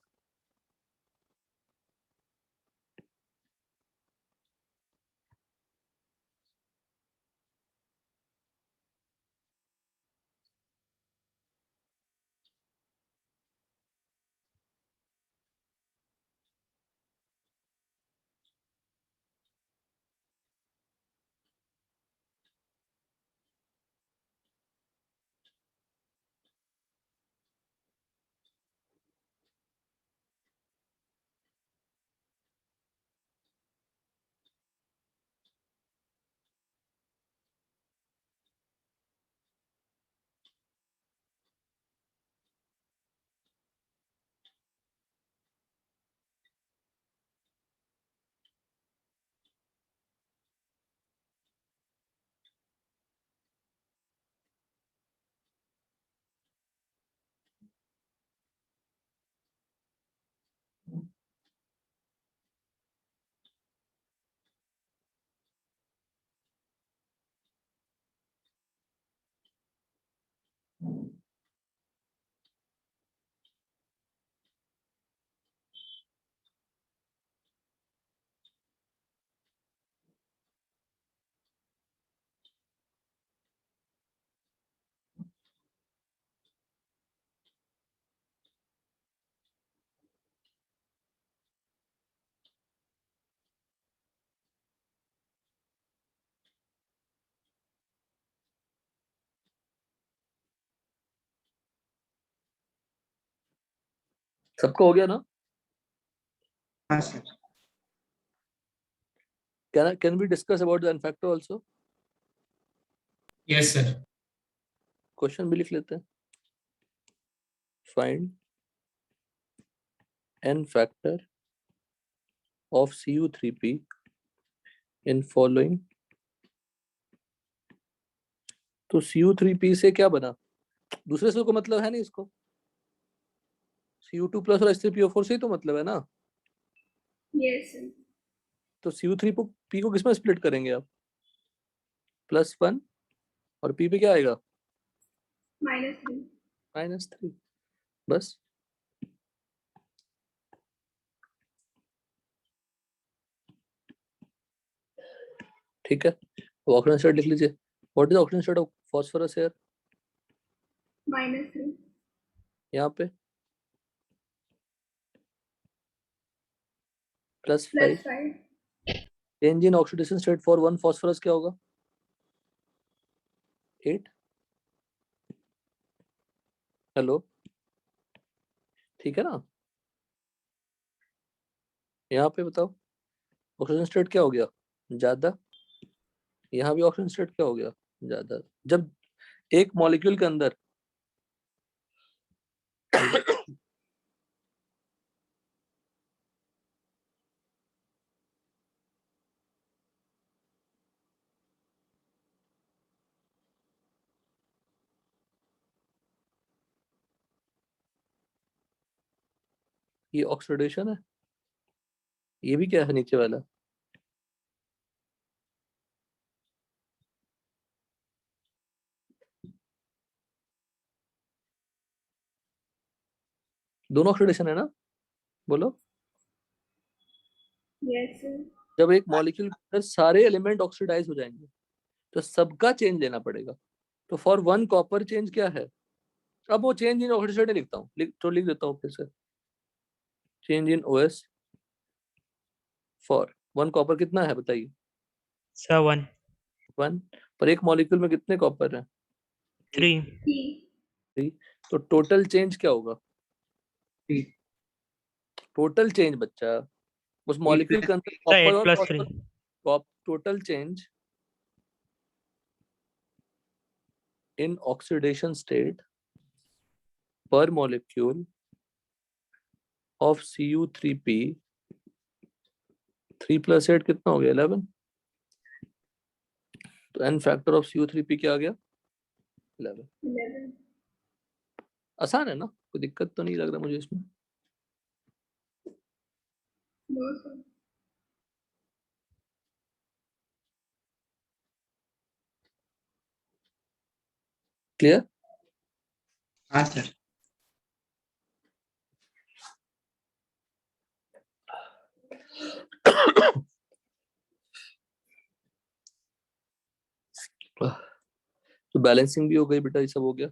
सबका हो गया ना? हाँ sir. Can we discuss about the n factor also? Yes, sir. Question भी लिख लेते हैं. Find n factor of Cu3p in following. तो Cu3p से क्या बना? दूसरे से को मतलब है नहीं इसको. Cu2 प्लस और H3PO4 से ही तो मतलब है ना. Yes, sir. तो Cu3p को किसमें स्प्लिट करेंगे आप? +1 और p पे क्या आएगा? -3. -3. बस. ठीक है. तो ऑक्सीजन स्टेट लिख लीजिए. What is oxygen state of phosphorus here? -3. यहाँ पे +5. +5. Change in oxidation state for 1 phosphorus क्या होगा? 8. हेलो, ठीक है ना? यहाँ पे बताओ ऑक्सीजन स्टेट क्या हो गया? ज्यादा. यहाँ भी ऑक्सीजन स्टेट क्या हो गया? ज्यादा. जब एक मॉलिक्यूल के अंदर ये ऑक्सीडेशन है. ये भी क्या है नीचे वाला? दोनों ऑक्सीडेशन है ना? बोलो. Yes, sir. जब एक मॉलिक्यूल के अंदर सारे एलिमेंट ऑक्सीडाइज हो जाएंगे तो सबका चेंज लेना पड़ेगा. तो फॉर 1 कॉपर चेंज क्या है? अब वो चेंज इन ऑक्सीडेशन स्टेट लिखता हूँ. लिख देता हूँ फिर से. Change in OS for 1 copper कितना है बताइए? सर 1 1. पर एक मॉलिक्यूल में कितने कॉपर हैं? 3 T. तो टोटल चेंज क्या होगा? टोटल चेंज बच्चा उस मॉलिक्यूल के अंदर सर 8 कॉपर और + 3 phosphorus. Total change in oxidation state per molecule of Cu3p 3 + 8 कितना हो गया? 11. तो n फैक्टर ऑफ Cu3p क्या आ गया? 11. 11. आसान है ना? कोई दिक्कत तो नहीं लग रहा मुझे इसमें. No, sir. क्लियर? हाँ सर। तो बैलेंसिंग भी हो गई बेटा. ये सब हो गया.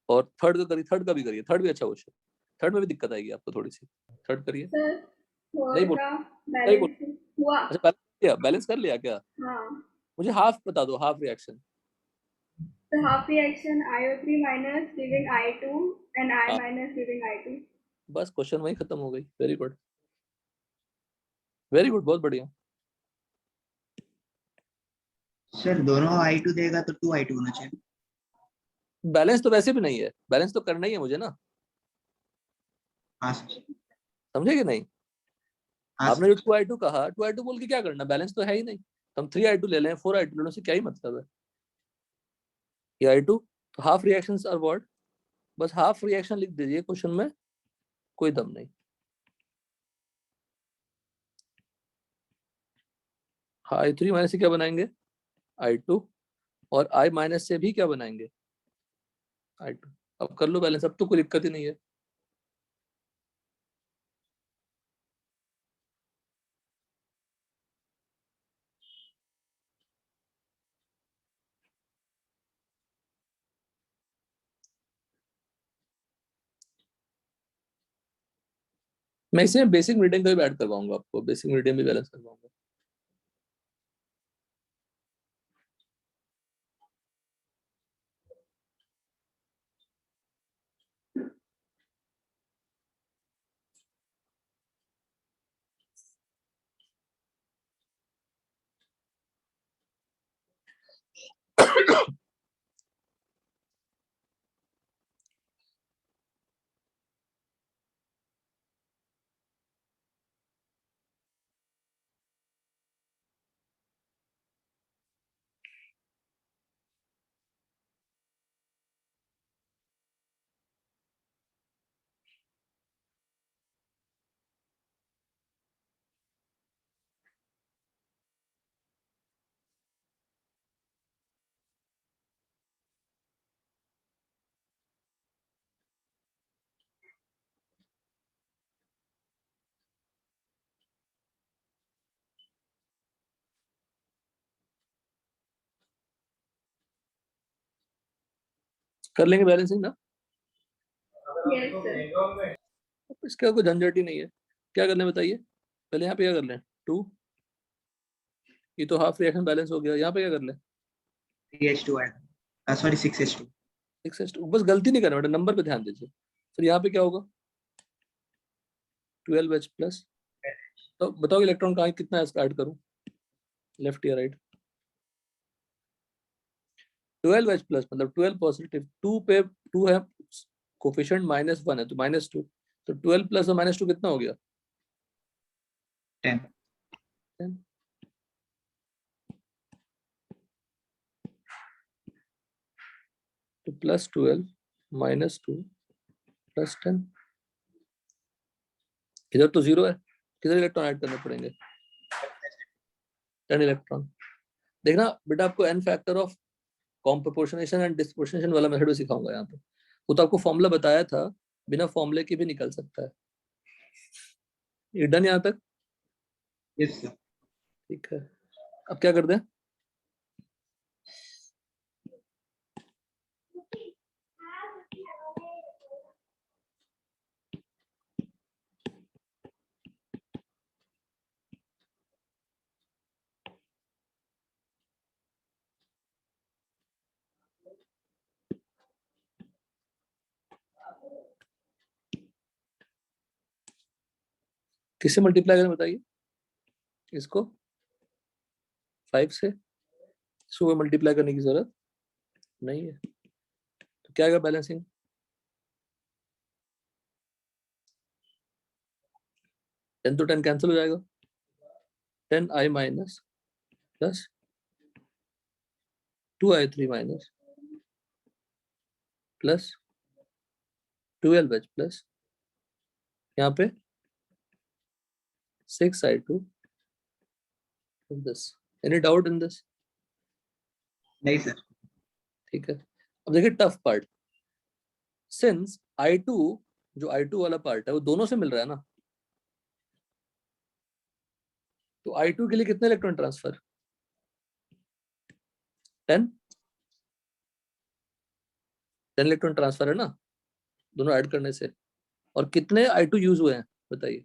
और थर्ड का करिए. थर्ड का भी करिए. थर्ड भी अच्छा क्वेश्चन. थर्ड में भी दिक्कत आएगी आपको थोड़ी सी. थर्ड करिए. Sir, नहीं बोल. का नहीं बोल. बैलेंसिंग हुआ. अच्छा बैलेंस किया? बैलेंस कर लिया क्या? हाँ. मुझे हाफ बता दो. Half reaction. The half reaction IO3 minus giving I2 and I हाँ. minus giving I2. बस क्वेश्चन वही खत्म हो गई. Very good. Very good. बहुत बढ़िया. सर दोनों I2 देगा तो 2I2 होना चाहिए. बैलेंस तो वैसे भी नहीं है. बैलेंस तो करना ही है मुझे ना. हाँ सर. समझे कि नहीं? हाँ आपने जो सर. 2I2 कहा, 2I2 बोल के क्या करना? बैलेंस तो है ही नहीं. हम 3I2 ले लें, 4I2 लेने से क्या ही मतलब है? ये I2 तो हाफ रिएक्शंस आर व्हाट? बस हाफ रिएक्शन लिख दीजिए क्वेश्चन में. कोई दम नहीं. हाँ, I3 माइनस से क्या बनाएंगे? I2. और I माइनस से भी क्या बनाएंगे? I2 अब कर लो बैलेंस, अब तो कोई दिक्कत ही नहीं है। मैं इसमें बेसिक मीडियम का भी ऐड करवाऊंगा आपको, बेसिक मीडियम भी बैलेंस करवाऊंगा। कर लेंगे बैलेंसिंग ना, यस सर। इसका कोई झंझट ही नहीं है। क्या करना है बताइए, पहले यहाँ पे क्या कर लें, 2, ये तो हाफ रिएक्शन बैलेंस हो गया। यहाँ पे क्या कर लें, 3H2 है, सॉरी 6H2। 6H2, बस गलती नहीं करना बेटा, नंबर पे ध्यान दीजिए। फिर यहाँ पे क्या होगा, 12H प्लस, तो बताओ इलेक्ट्रॉन कहाँ कितना ऐड करूँ, लेफ्ट या राइट। 12H प्लस मतलब 12 पॉजिटिव, 2 पे 2 है, कोफिशिएंट -1 है तो -2, तो 12 प्लस और -2 कितना हो गया, 10। 10। तो +12 -2 +10, इधर तो 0 है, किधर इलेक्ट्रॉन ऐड करने पड़ेंगे, 10 इलेक्ट्रॉन। देखना बेटा आपको n factor of comproportionation and disproportionation वाला मेथड भी सिखाऊंगा यहाँ पे। वो तो आपको फॉर्मूला बताया था, बिना फॉर्मूले के भी निकल सकता है। ये डन यहाँ तक, यस सर। ठीक है। अब क्या कर दें, किससे मल्टीप्लाई करें बताइए, इसको 5 से, इसको मल्टीप्लाई करने की जरूरत नहीं है। तो क्या आएगा बैलेंसिंग, 10 तो 10 कैंसिल हो जाएगा, 10i minus plus 2i3 minus plus 12h plus यहाँ पे 6i2 this. Any doubt in this, नहीं सर। ठीक है। अब देखिए टफ पार्ट, सिंस i2 जो i2 वाला पार्ट है वो दोनों से मिल रहा है ना, तो i2 के लिए कितने इलेक्ट्रॉन ट्रांसफर, 10 इलेक्ट्रॉन ट्रांसफर है ना दोनों ऐड करने से। और कितने i2 यूज हुए हैं बताइए,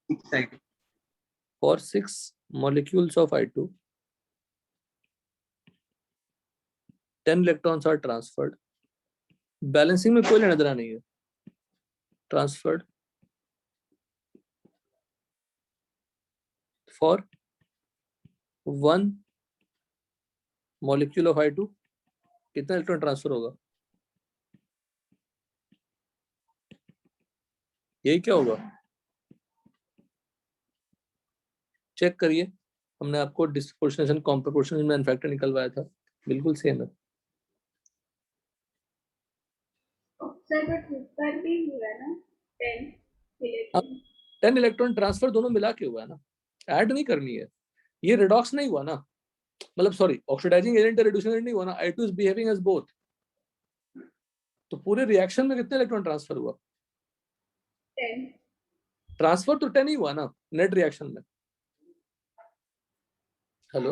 6I2। for 6 molecules of i2 10 electrons are transferred, balancing में कोई लेना देना नहीं है, transferred for 1 molecule of i2 कितना इलेक्ट्रॉन ट्रांसफर होगा, यही क्या होगा, चेक करिए। हमने आपको डिस्प्रोपोर्शनेशन कॉम्प्रोपोर्शनेशन में फैक्टर निकलवाया था, बिल्कुल सेम है। सर बट ऊपर भी हुआ है ना 10 इलेक्ट्रॉन। 10 इलेक्ट्रॉन ट्रांसफर दोनों मिला के हुआ है ना, ऐड नहीं करनी है। ये रिडॉक्स नहीं हुआ ना, मतलब sorry oxidising agent reducing agent नहीं हुआ ना, i2 is behaving as both. तो पूरे रिएक्शन में कितने इलेक्ट्रॉन ट्रांसफर हुआ? 10. ट्रांसफर तो 10 ही हुआ ना नेट रिएक्शन में। Hello,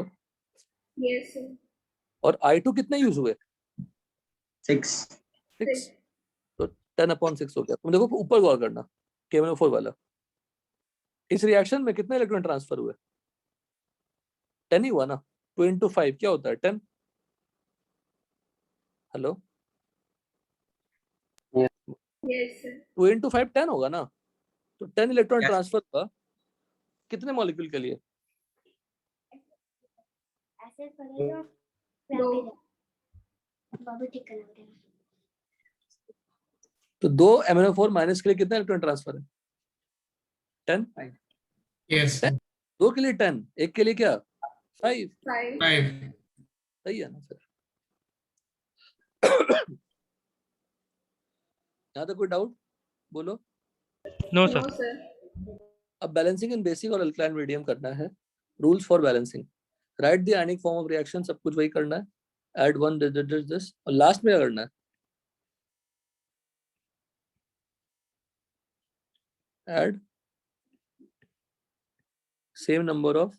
Yes, sir. और I2 कितने यूज हुए? 6. 6, तो 10/6 हो गया। तुम देखो ऊपर गौर करना, KMnO4 वाला, इस रिएक्शन में कितने इलेक्ट्रॉन ट्रांसफर हुए? 10 ही हुआ ना। 2 into 5 क्या होता है? 10। Hello, Yes, sir. 2 into 5 10 होगा ना। तो 10 इलेक्ट्रॉन Yes. ट्रांसफर हुआ कितने मॉलिक्यूल के लिए? ऐसे करेगा दो. बाबू ठीक करना पड़ेगा। तो 2 MnO4 माइनस के लिए कितने इलेक्ट्रॉन ट्रांसफर है? 10। Yes. 2 के लिए 10, एक के लिए क्या? 5। 5. 5. सही है ना फिर? यहाँ तक कोई डाउट बोलो? No, No, sir. sir. अब बैलेंसिंग इन बेसिक और अल्कलाइन मीडियम करना है। Rules for balancing, right the ionic form of reaction, सब कुछ वही करना है। ऐड वन दिस, और लास्ट में क्या करना है? Add same number of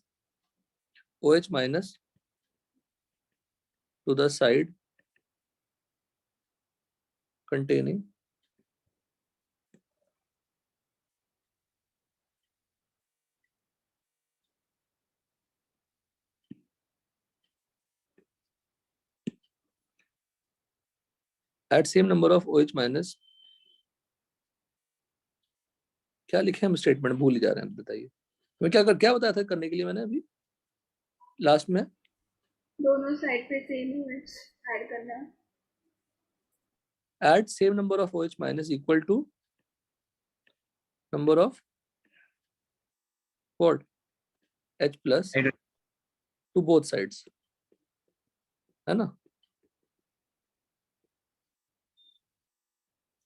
OH minus to the side containing at same number of OH minus। क्या लिखे हम स्टेटमेंट भूल ही जा रहे हैं, बताइए। मैं क्या बताया था करने के लिए मैंने अभी लास्ट में? दोनों साइड पे सेम OH ऐड करना है. Add same number of OH minus equal to number of what? H plus Hydrogen. to both sides, है ना?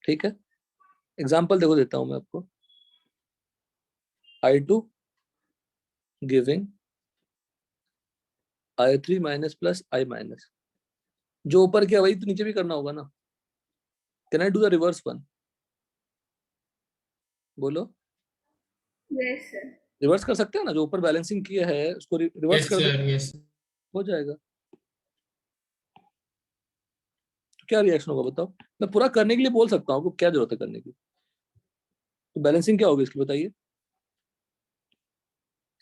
ठीक है, एग्जाम्पल देखो देता हूं मैं आपको। I2 giving I3 minus plus I minus. जो ऊपर किया वही तो नीचे भी करना होगा ना। Can I do the reverse one? Yes, बोलो, sir. रिवर्स कर सकते हैं ना? जो ऊपर बैलेंसिंग किया है उसको रिवर्स Yes, कर दो, sir. Yes. हो जाएगा। तो क्या रिएक्शन होगा बताओ? मैं पूरा करने के लिए बोल सकता हूँ, आपको क्या जरूरत है करने की? तो बैलेंसिंग क्या होगी इसकी बताइए?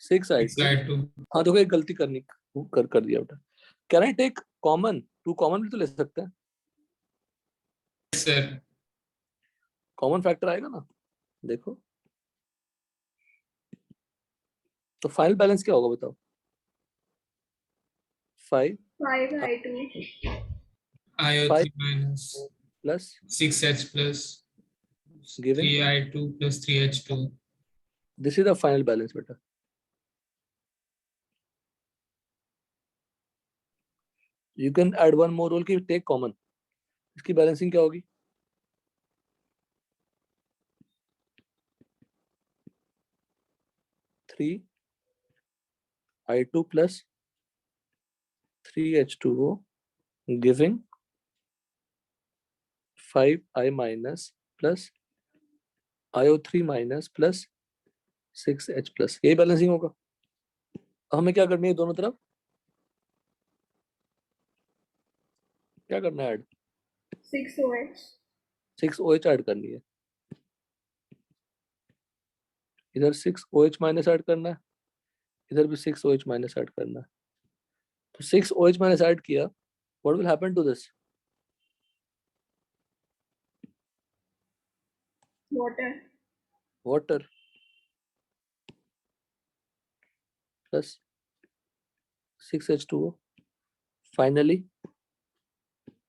6 It's I2। I2. हाँ देखो, एक गलती कर दिया बेटा। Can I take common? 2 common भी तो ले सकते हैं। Yes, sir. कॉमन फैक्टर आएगा ना, देखो। तो फाइनल बैलेंस क्या होगा बताओ? 5 5 I2 IO3 minus plus 6H plus giving, 3I2 plus 3H2. This is the final balance बेटा। You can add one more rule की टेक कॉमन। इसकी बैलेंसिंग क्या होगी? 3 I2 plus 3H2O giving 5 I minus plus IO3 minus plus 6H plus। यही बैलेंसिंग होगा। हमें क्या करनी है दोनों तरफ? क्या करना है? ऐड 6 OH 6 OH ऐड करनी है। इधर 6 OH माइनस ऐड करना है, इधर भी 6 OH माइनस ऐड करना है। तो 6 OH माइनस ऐड किया, what will happen to this? water water plus 6H2O। Finally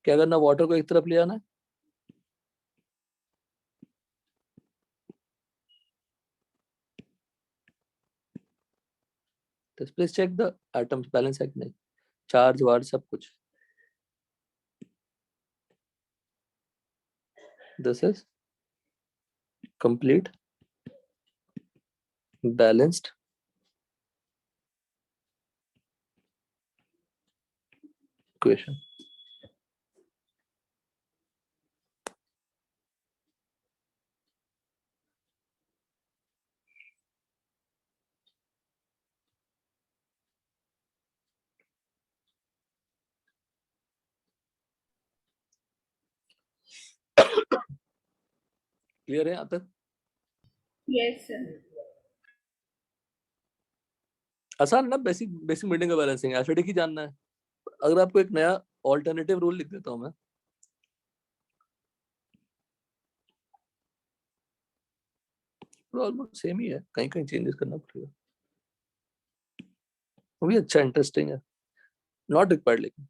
क्या करना? वाटर को एक तरफ ले आना है, तो please check the atoms balance है कि नहीं, चार्ज वार्ज सब कुछ। This is complete balanced equation। Clear है यहाँ तक? Yes, sir. आसान ना, बेसिक बेसिक मीटिंग का बैलेंसिंग एसिडिक ही जानना है। अगर आपको एक नया ऑल्टरनेटिव रूल लिख देता हूँ मैं, ऑलमोस्ट सेम ही है, कहीं कहीं चेंजेस करना पड़ेगा, वो भी अच्छा इंटरेस्टिंग है, नॉट रिक्वायर्ड। लेकिन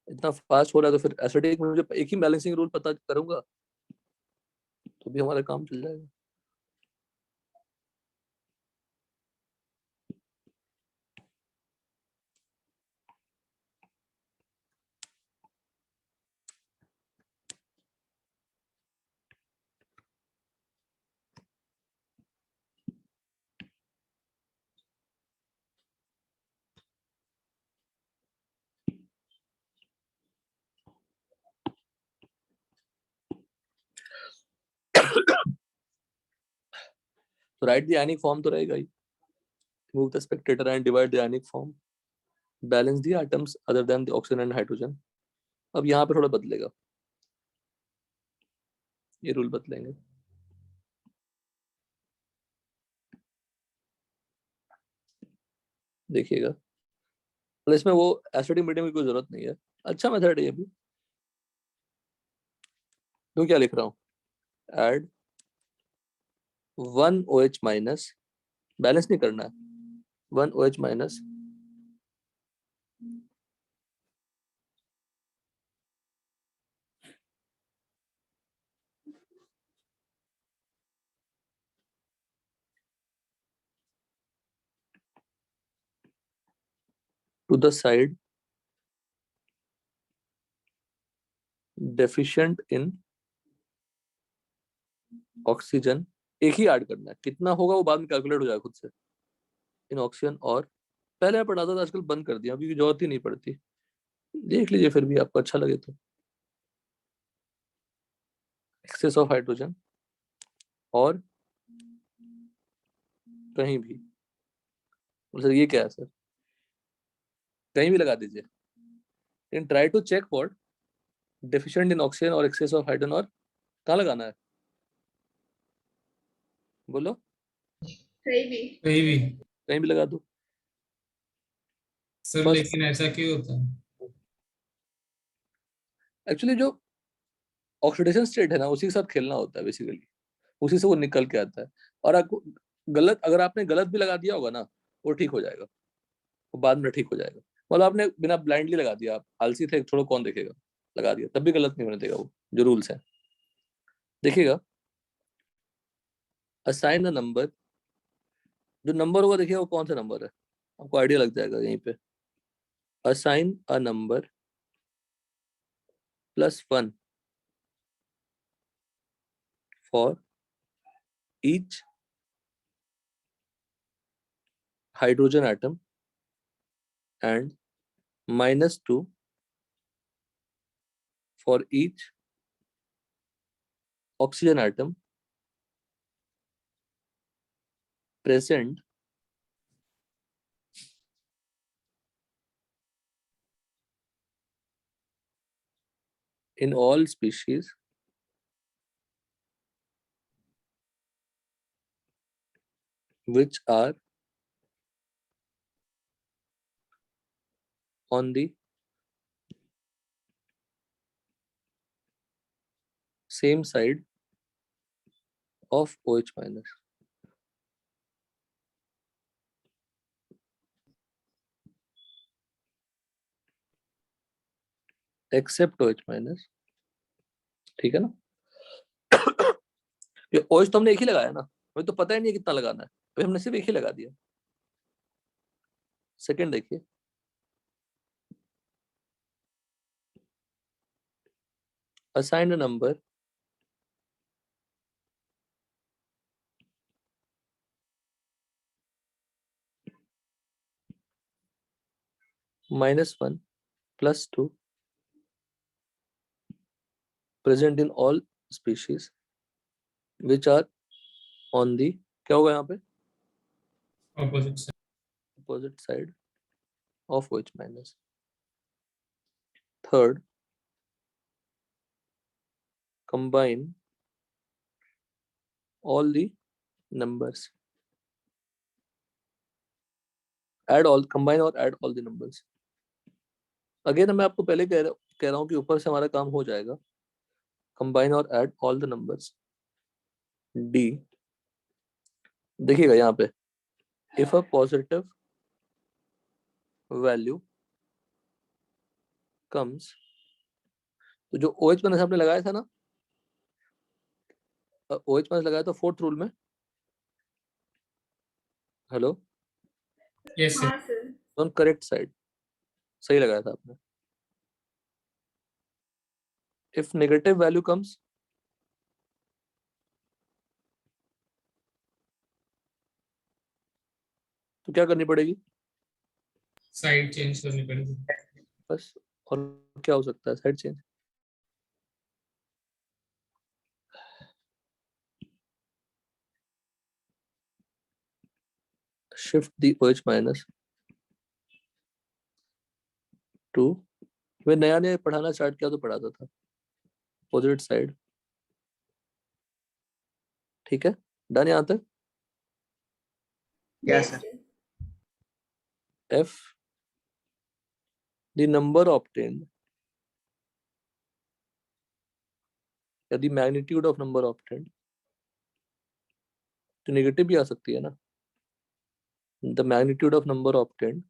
इतना फास्ट हो रहा है तो फिर एसिडिक मुझे एक ही बैलेंसिंग रूल पता करूंगा तो भी हमारा काम चल जाएगा। तो राइट द आयनिक फॉर्म तो रहेगा ही, move the spectator and divide the ionic form, balance the atoms other than the oxygen and hydrogen। अब यहाँ पे थोड़ा बदलेगा, ये रूल बदलेंगे। देखिएगा, तो इसमें वो एसिडिक मीडियम की कोई जरूरत नहीं है, अच्छा मेथड है ये भी। तो क्या लिख रहा हूँ, एड 1 OH माइनस, बैलेंस नहीं करना है, 1 OH minus to the side deficient in oxygen। एक ही ऐड करना है, कितना होगा वो बाद में कैलकुलेट हो जाएगा खुद से, इन ऑक्सीजन। और पहले मैं पढ़ाता था, आजकल बंद कर दिया क्योंकि जरूरत ही नहीं पड़ती, देख लीजिए फिर भी आपको अच्छा लगे तो। एक्सेस ऑफ हाइड्रोजन और कहीं भी, सर ये क्या है सर, कहीं भी लगा दीजिए, लेकिन try to check for deficient in oxygen और एक्सेस ऑफ हाइड्रोजन। और कहाँ लगाना है बोलो, कहीं भी। कहीं भी। कहीं भी लगा दो। सर First- लेकिन ऐसा क्यों होता है? एक्चुअली जो ऑक्सीडेशन स्टेट है ना, उसी के साथ खेलना होता है बेसिकली, उसी से वो निकल के आता है। और आपको गलत, अगर आपने गलत भी लगा दिया होगा ना, वो ठीक हो जाएगा, वो बाद में ठीक हो जाएगा। मतलब आपने बिना ब्लाइंडली लगा दिया, आप आलसी थे, छोड़ो कौन देखेगा, लगा दिया तब भी गलत नहीं होने देगा वो, जो रूल्स है। देखिएगा, असाइन अ नंबर, जो नंबर होगा देखिए वो कौन सा नंबर है, आपको आइडिया लग जाएगा यहीं पे। Assign a number +1 for each hydrogen atom and -2 for each oxygen atom present in all species which are on the same side of OH minus। Except OH minus, ठीक है ना। ये OH तो हमने एक ही लगाया ना, हमें तो पता ही नहीं है कितना लगाना है, अभी हमने सिर्फ एक ही लगा दिया। सेकंड देखिए, assign a number -1 +2 present in all species which are on the, क्या होगा यहाँ पे, ऑपोजिट से। opposite side of OH minus। Third, combine all the numbers. Add all, combine और add all the numbers. Again मैं आपको पहले कह रहा हूँ कि ऊपर से हमारा काम हो जाएगा. Combine और add all the numbers. D. देखिएगा यहाँ पे, if a positive value comes, तो जो OH मैंने आपने लगाया था ना, OH मैंने लगाया था फोर्थ रूल में. Hello, Yes, sir. हाँ सर. ऑन करेक्ट साइड सही लगाया था आपने. इफ नेगेटिव वैल्यू कम्स, तो क्या करनी पड़ेगी? Side change करनी पड़ेगी. बस. और क्या हो सकता है? Side change. Shift the OH minus to, मैं नया नया पढ़ाना स्टार्ट किया तो पढ़ाता था अपोजिट साइड. ठीक है, डन यहाँ तक. Yes, sir. F the number obtained या the magnitude of number obtained, तो नेगेटिव भी आ सकती है ना. the magnitude of number obtained,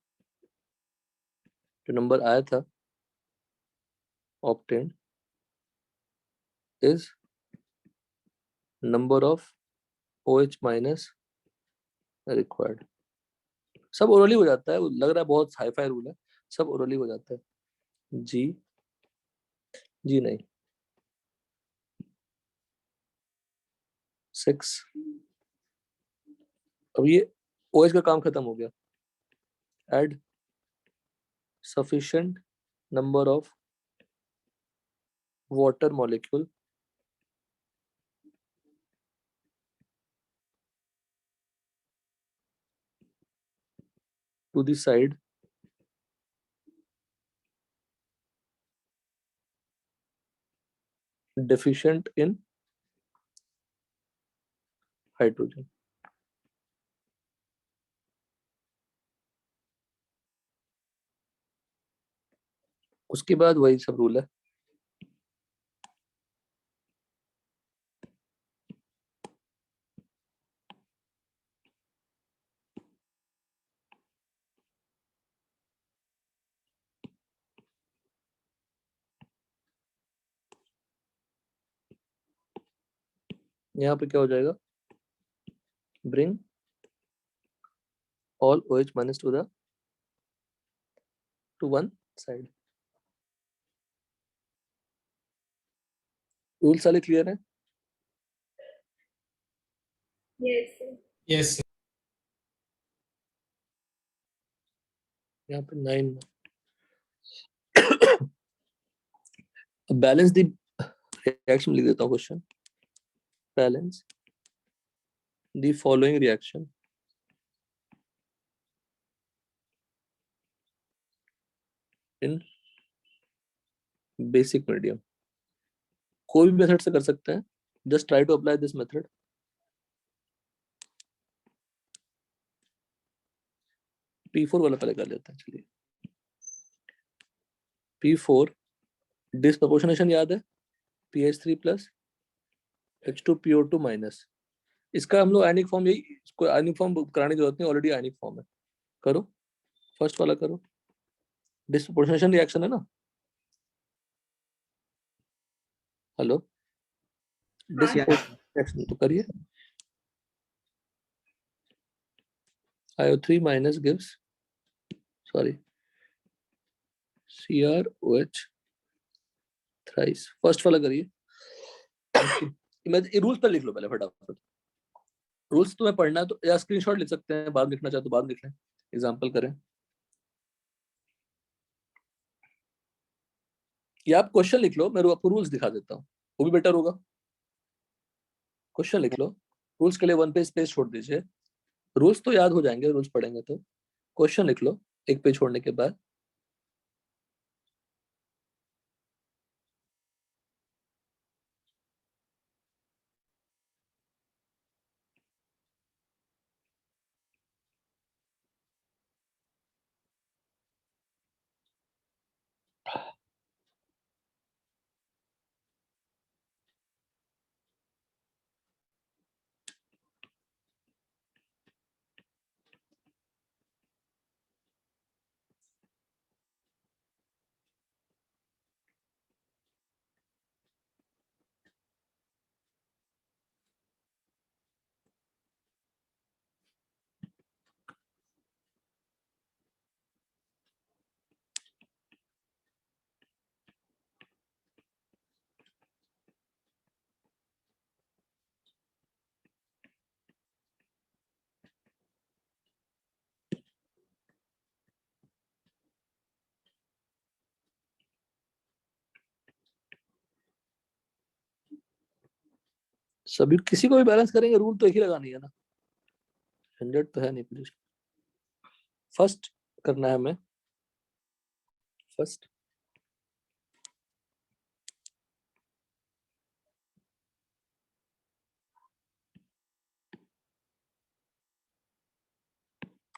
जो नंबर आया था obtained is number of OH minus required. सब ओरली हो जाता है, लग रहा है बहुत हाई-फाई रूल है, सब ओरली हो जाता है. जी नहीं. 6. अब ये OH का काम खत्म हो गया. Add sufficient number of water molecule to the side deficient in hydrogen. उसके बाद वही सब रूल है. यहाँ पे क्या हो जाएगा? Bring all OH minus to one side. Rule सारे क्लियर है? Yes, sir. Yes, sir. यहाँ पे 9. बैलेंस द रिएक्शन लिख देता हूँ question. Balance the following reaction in basic medium. कोई भी मेथड से कर सकते हैं. Just try to apply this method. P4 वाला पहले कर लेते हैं. चलिए, P4 डिस्प्रपोर्शनेशन याद है? PH3 plus H2PO2 minus. इसका हम लोग आयनिक फॉर्म, यही इसको आयनिक फॉर्म कराने की जरूरत नहीं, ऑलरेडी आयनिक फॉर्म है. करो, फर्स्ट वाला करो. डिस्प्रपोर्शनेशन रिएक्शन है ना. हेलो, डिस्प्रपोर्शनेशन रिएक्शन तो करिए. IO3 minus gives, sorry, CrOH thrice. First वाला करिए. मैं ये रूल्स पर लिख लो पहले फटाफट. रूल्स तुम्हें पढ़ना है तो या स्क्रीनशॉट ले सकते हैं, बाद लिखना चाहे तो बाद लिख लें, एग्जांपल करें. या आप क्वेश्चन लिख लो, मैं आपको रूल्स दिखा देता हूँ, वो भी बेटर होगा. क्वेश्चन लिख लो, रूल्स के लिए 1 पेज स्पेस छोड़ दीजिए. रूल्स तो याद हो जाएंगे, रूल्स पढ़ेंगे तो. क्वेश्चन लिख लो 1 पेज छोड़ने के बाद. सभी किसी को भी बैलेंस करेंगे, रूल तो एक ही लगानी है ना, 100 तो है नहीं कुछ। फर्स्ट करना है हमें, फर्स्ट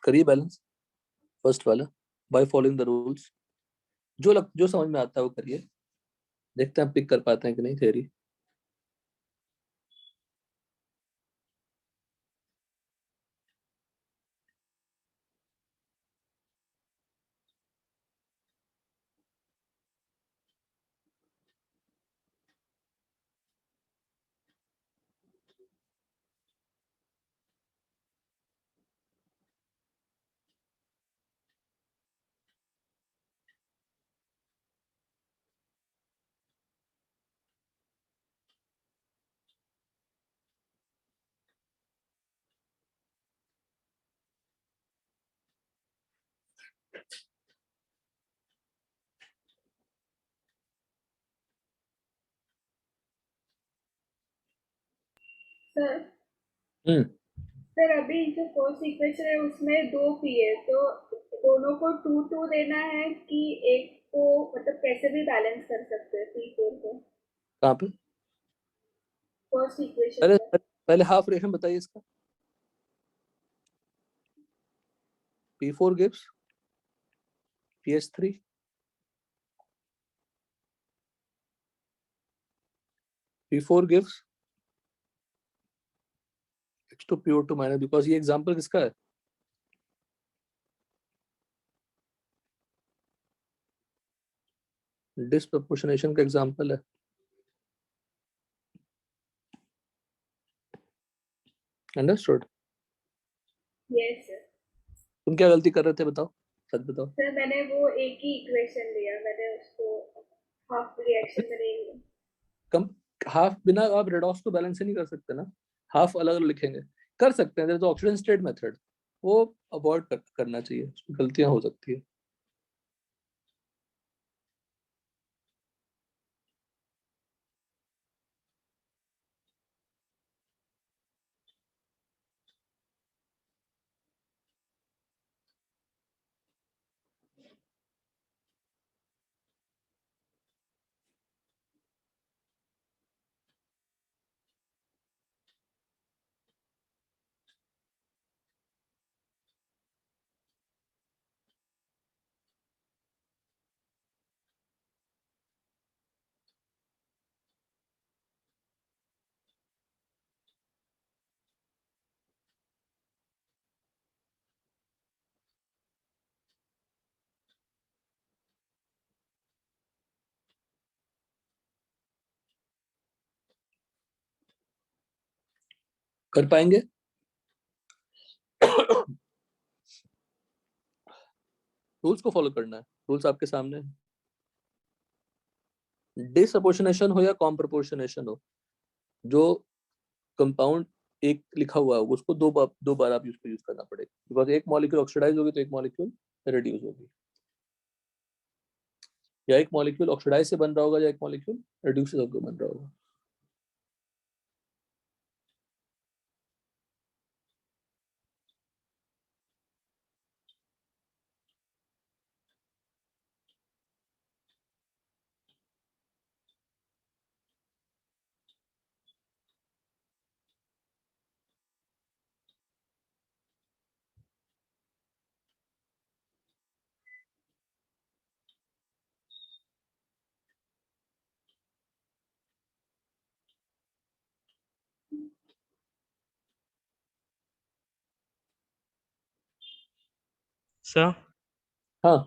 करिए बैलेंस, फर्स्ट वाला, बाय फॉलोइंग द रूल्स। जो समझ में आता है वो करिए, देखते हैं पिक कर पाते हैं कि नहीं थ्योरी। सर हम्म सर अभी जो फर्स्ट इक्वेशन है उसमें दो पी है, तो दोनों को 2 2 देना है कि एक को मतलब कैसे भी बैलेंस कर सकते हैं P4 को कहाँ पे? फर्स्ट इक्वेशन पहले पर? पहले हाफ रिएक्शन बताइए इसका। P4 gives PS3, P4 gives H2PO2 minus, because ये एग्जांपल किसका है? डिसप्रपोर्शनेशन का एग्जांपल है। अंडरस्टूड? Yes sir. तुम क्या गलती कर रहे थे बताओ, सच बताओ। सर मैंने वो एक ही इक्वेशन लिया, मैंने उसको हाफ रिएक्शन में नहीं लिया। कम हाफ बिना आप रेडॉक्स को बैलेंस ही नहीं कर सकते ना, हाफ अलग अलग लिखेंगे। कर सकते हैं, तो ऑक्सीजन स्टेट मेथड वो अवॉइड करना चाहिए, उसमें गलतियां हो सकती है। कर पाएंगे? रूल्स को फॉलो करना है, रूल्स आपके सामने है। डिसअपोर्शनेशन हो या कॉम प्रोपोर्शनेशन हो, जो कंपाउंड एक लिखा हुआ होगा उसको दो बार आप उसको यूज करना पड़ेगा, बिकॉज एक मॉलिक्यूल ऑक्सीडाइज होगी तो एक मॉलिक्यूल रिड्यूस होगी, या एक मॉलिक्यूल ऑक्सीडाइज से बन रहा होगा या एक मॉलिक्यूल रिड्यूस होकर बन रहा होगा। सर हाँ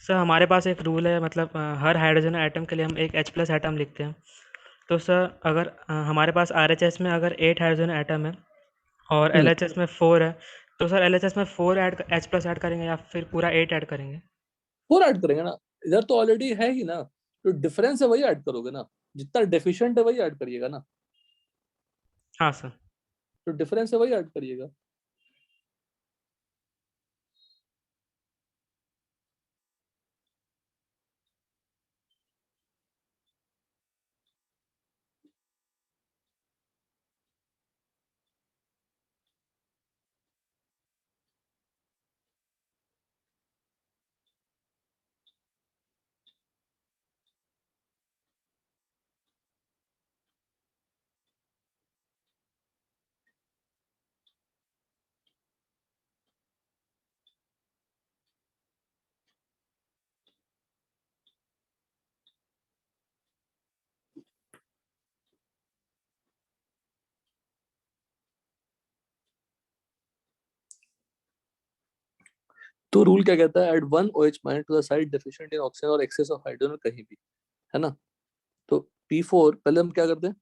सर हमारे पास एक रूल है, मतलब हर हाइड्रोजन एटम के लिए हम एक H प्लस एटम लिखते हैं। तो सर अगर हमारे पास RHS में अगर 8 हाइड्रोजन एटम है और LHS में 4 है, तो सर LHS में 4 ऐड H प्लस ऐड करेंगे या फिर पूरा 8 ऐड करेंगे? 4 ऐड करेंगे ना, इधर तो ऑलरेडी है ही ना, तो डिफरेंस है वही ऐड करोगे ना, जितना डेफिशिएंट है वही ऐड करिएगा ना, हाँ सर। तो डिफरेंस है वही ऐड करिएगा। तो रूल क्या कहता है, add 1 OH minus to the side deficient in oxygen और एक्सेस ऑफ हाइड्रोजन कहीं भी, है ना। तो P4 पहले हम क्या करते हैं,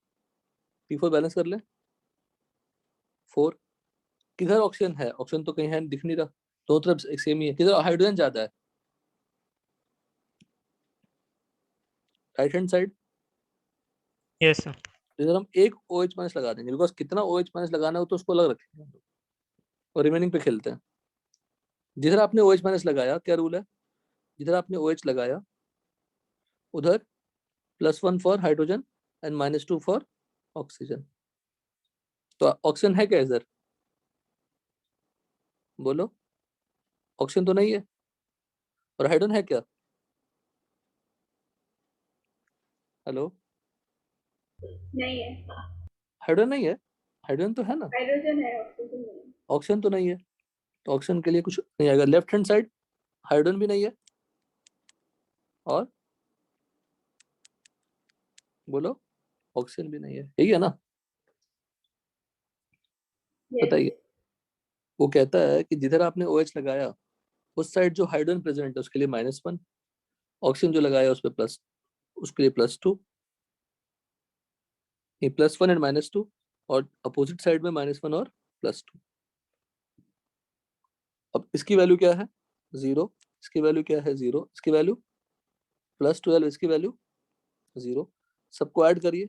P4 बैलेंस कर ले। 4 किधर ऑक्सीजन है, ऑक्सीजन तो कहीं है, दिख नहीं रहा, दोनों तरफ सेम ही है। किधर हाइड्रोजन ज्यादा है, right hand side. Yes sir. इधर हम एक OH माइनस लगा देंगे, बिकॉज कितना OH माइनस लगाना हो तो उसको अलग रखेंगे और रिमेनिंग पे खेलते हैं। जिधर आपने OH माइनस लगाया, क्या रूल है, जिधर आपने OH लगाया उधर +1 for hydrogen and -2 for oxygen. तो ऑक्सीजन है क्या इधर, बोलो, ऑक्सीजन तो नहीं है, और हाइड्रोजन है क्या, हेलो, नहीं है, हाइड्रोजन नहीं है, हाइड्रोजन तो है ना, हाइड्रोजन है, ऑक्सीजन नहीं है। ऑक्सीजन तो नहीं है, तो ऑक्सीजन के लिए कुछ नहीं आएगा। लेफ्ट हैंड साइड हाइड्रोजन भी नहीं है, और बोलो ऑक्सीजन भी नहीं है, यही है ना। Yes. बताइए, वो कहता है कि जिधर आपने OH लगाया उस साइड जो हाइड्रोजन प्रेजेंट है उसके लिए -1, ऑक्सीजन जो लगाया उस पर प्लस, उसके लिए +2, ये +1 एंड -2, और अपोजिट साइड में -1 और +2। अब इसकी वैल्यू क्या है, 0, इसकी वैल्यू क्या है, 0, इसकी वैल्यू +12, इसकी वैल्यू 0, सबको ऐड करिए,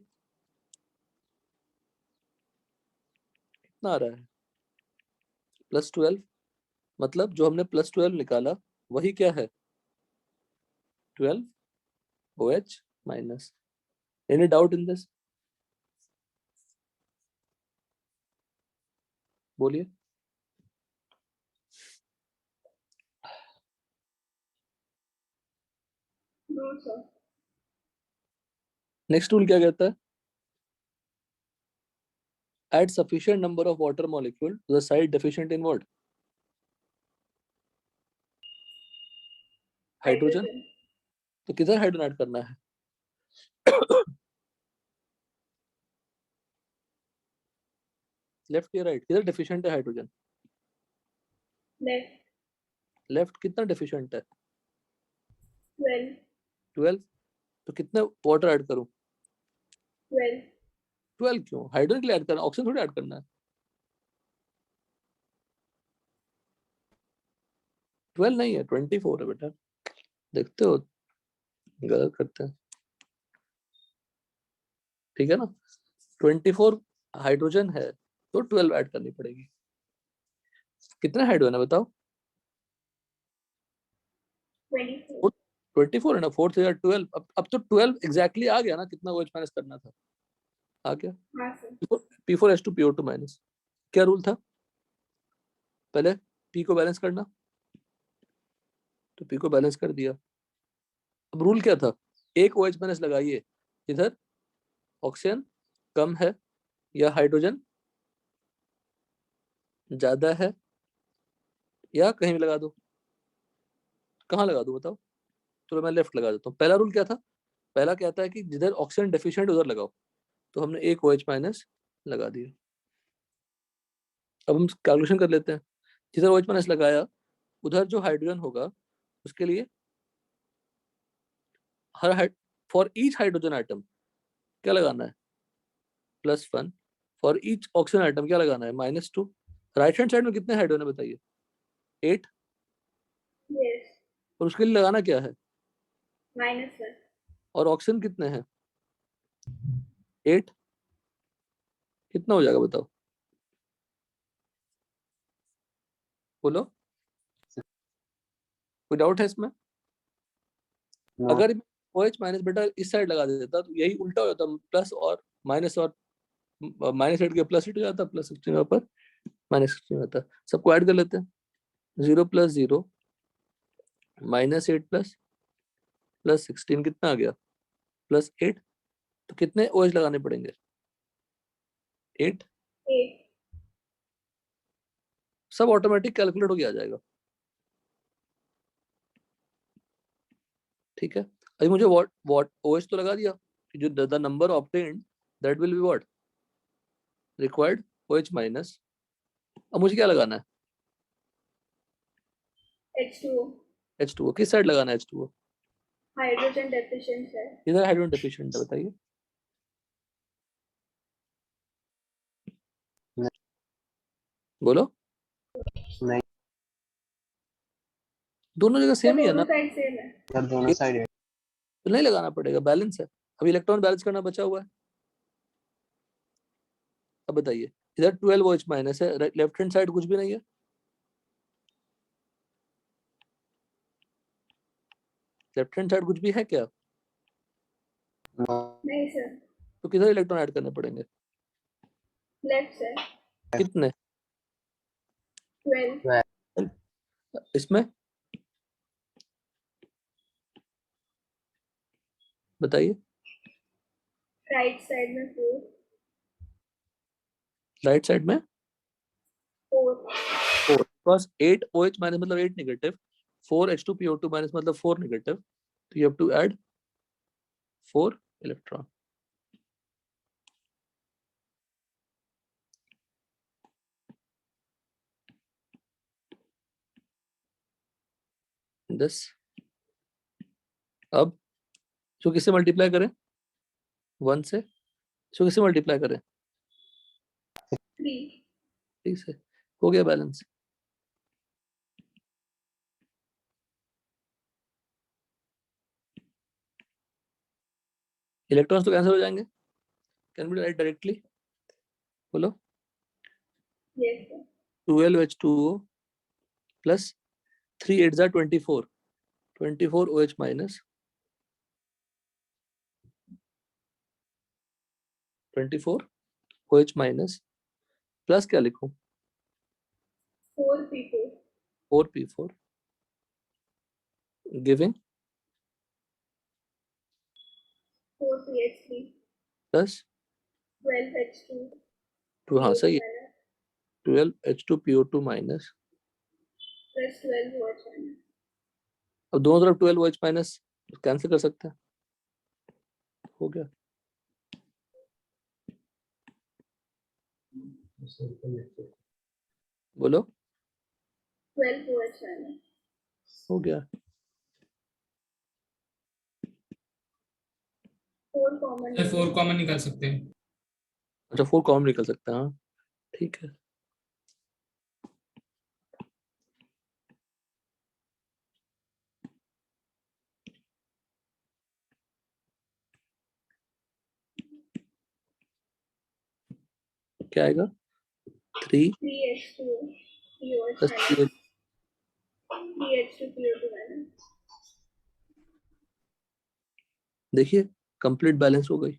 कितना आ रहा है, +12, मतलब जो हमने +12 निकाला वही क्या है, 12 OH minus. Any doubt in this, बोलिए। No, sir. नेक्स्ट रूल क्या कहता है, add sufficient number of water molecule to the site deficient in what, hydrogen. तो किधर हाइड्रोजन ऐड करना है, लेफ्ट या राइट, किधर डेफिशिएंट है हाइड्रोजन, Left. लेफ्ट कितना डेफिशिएंट है, 12. 12, तो कितना वाटर ऐड करूं, 12. 12 क्यों, हाइड्रोजन के लिए ऐड करना, ऑक्सीजन थोड़ी ऐड करना है। 12 नहीं है, 24 है बेटा, देखते हो गलत करते हैं, ठीक है ना। 24 हाइड्रोजन है तो 12 ऐड करनी पड़ेगी। कितने हाइड्रोजन है बताओ, 24. 24 है ना, 4 से 12, अब तो 12 एग्जैक्टली आ गया ना, कितना OH माइनस करना था, आ गया। हाँ सर. P4H2PO2 माइनस, क्या रूल था, पहले P को बैलेंस करना, तो P को बैलेंस कर दिया। अब रूल क्या था, एक OH माइनस लगाइए इधर ऑक्सीजन कम है या हाइड्रोजन ज्यादा है, या कहीं भी लगा दो, कहाँ लगा दो बताओ, तो मैं लेफ्ट लगा देता हूँ। पहला रूल क्या था, पहला कहता है कि जिधर ऑक्सीजन डेफिशिएंट उधर लगाओ, तो हमने एक OH माइनस लगा दिया। अब हम कैलकुलेशन कर लेते हैं, जिधर OH माइनस लगाया उधर जो हाइड्रोजन होगा उसके लिए her for each hydrogen atom क्या लगाना है, +1, फॉर ईच ऑक्सीजन आइटम क्या लगाना है, -2। राइट हैंड साइड में कितने हाइड्रोजन है बताइए, 8, Yes. और उसके लिए लगाना क्या है, Minus sir. और ऑक्सीजन कितने हैं, 8, कितना हो जाएगा बताओ, बोलो, कोई डाउट है इसमें। No. अगर OH माइनस बेटा इस साइड लगा देता तो यही उल्टा हो जाता, प्लस और -8 के +8 हो जाता, +16 पर -16 होता। सबको ऐड कर लेते हैं, 0 + 0 -8 +16 कितना आ गया, +8, तो कितने OH लगाने पड़ेंगे, 8, 8. सब ऑटोमेटिक कैलकुलेट होके आ जाएगा, ठीक है। अभी मुझे व्हाट OH तो लगा दिया कि जो the number obtained that will be what, required OH minus. अब मुझे क्या लगाना है, H2O H2O किस साइड लगाना है H2O? हाइड्रोजन डेफिशिएंट है। इधर हाइड्रोजन डेफिशिएंट है, बताइए। बोलो। नहीं दोनों जगह सेम ही है ना, दोनों साइड सेम है। सर दोनों साइड है। तो नहीं लगाना पड़ेगा, बैलेंस है। अभी इलेक्ट्रॉन बैलेंस करना बचा हुआ है। अब बताइए, इधर 12 OH माइनस है, लेफ्ट हैंड साइड कुछ भी नहीं है। लेफ्ट हैंड साइड कुछ भी है क्या? नहीं सर, तो किधर इलेक्ट्रॉन ऐड करने पड़ेंगे? लेफ्ट से कितने? 12 इसमें बताइए। राइट साइड में 4 राइट साइड में 4 4, बिकॉज 8 OH माइनस मतलब 8 नेगेटिव, 4 H2PO2 माइनस मतलब 4 नेगेटिव, तो you have to add 4 electron. This अब इसको किससे मल्टीप्लाई करें? 1 से। इसको किससे मल्टीप्लाई करें? 3 ठीक है, हो गया बैलेंस। इलेक्ट्रॉन्स तो कैंसिल हो जाएंगे, कैन बी राइट डायरेक्टली। बोलो। यस सर 12H2O प्लस 3 8 जा 24, 24 OH minus 24 OH minus plus क्या लिखूं? 4 P4 4P4 giving 4 PH3 plus 12H2 to, हाँ सही है, minus 12H2PO2 minus. plus 12 OH minus। अब दोनों तरफ 12 OH माइनस कैंसिल कर सकते हैं, हो गया। बोलो। 12 OH minus हो गया। 4 कॉमन सर 4 कॉमन निकाल सकते हैं। अच्छा 4 कॉमन निकल सकता है, हाँ ठीक है। क्या आएगा? 3 3H2 POH plus minus 3H2 PO2 minus। देखिए कंप्लीट बैलेंस हो गई।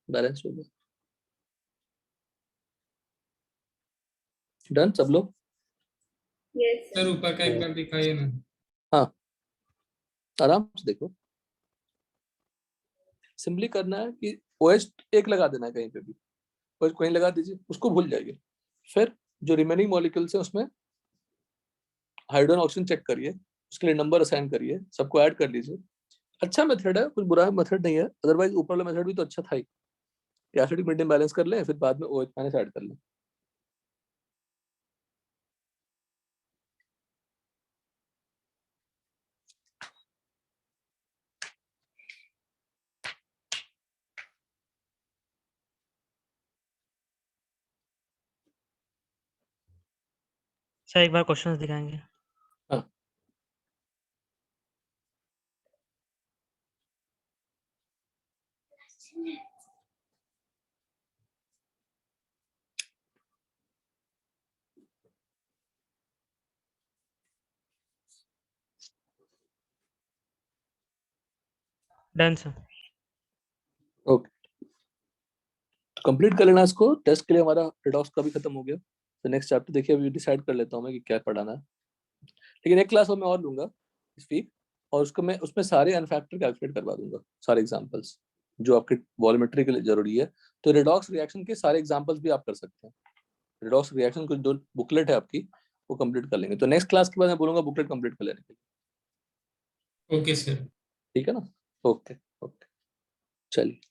बैलेंस हो गया, डन सब लोग। यस सर ऊपर का एक बार दिखाइए ना। हाँ आराम से देखो, सिंपली करना है कि OH एक लगा देना है कहीं पे भी, OH कहीं लगा दीजिए, उसको भूल जाइए। फिर जो रिमेनिंग मॉलिक्यूल्स है उसमें हाइड्रोजन ऑक्सीजन चेक करिए, उसके लिए नंबर असाइन करिए, सबको ऐड कर लीजिए। अच्छा मेथड है, कुछ बुरा मेथड नहीं है, अदरवाइज ऊपर वाला मेथड भी तो अच्छा था ही। एसिडिक मीडियम बैलेंस कर लें, फिर बाद में OH माइनस ऐड कर लें। सर एक बार क्वेश्चंस दिखाएंगे? हाँ डन सर। ओके, कंप्लीट कर लेना इसको। टेस्ट के लिए हमारा रिडॉक्स का भी खत्म हो गया। तो नेक्स्ट चैप्टर देखिए, अभी डिसाइड कर लेता हूँ मैं कि क्या पढ़ाना है। लेकिन एक क्लास मैं और लूंगा इस वीक, और उसको मैं उसमें सारे अनफैक्टर कैलकुलेट करवा दूंगा, सारे एग्जांपल्स जो आपके वॉल्यूमेट्री के लिए जरूरी है। तो रिडॉक्स रिएक्शन के सारे एग्जांपल्स भी आप कर सकते हैं। रिडॉक्स रिएक्शन कुछ जो बुकलेट है आपकी वो कंप्लीट कर लेंगे। तो नेक्स्ट क्लास के बाद मैं बोलूंगा बुकलेट कंप्लीट कर लेने के लिए। Okay sir. ठीक है ना? ओके ओके, चलिए।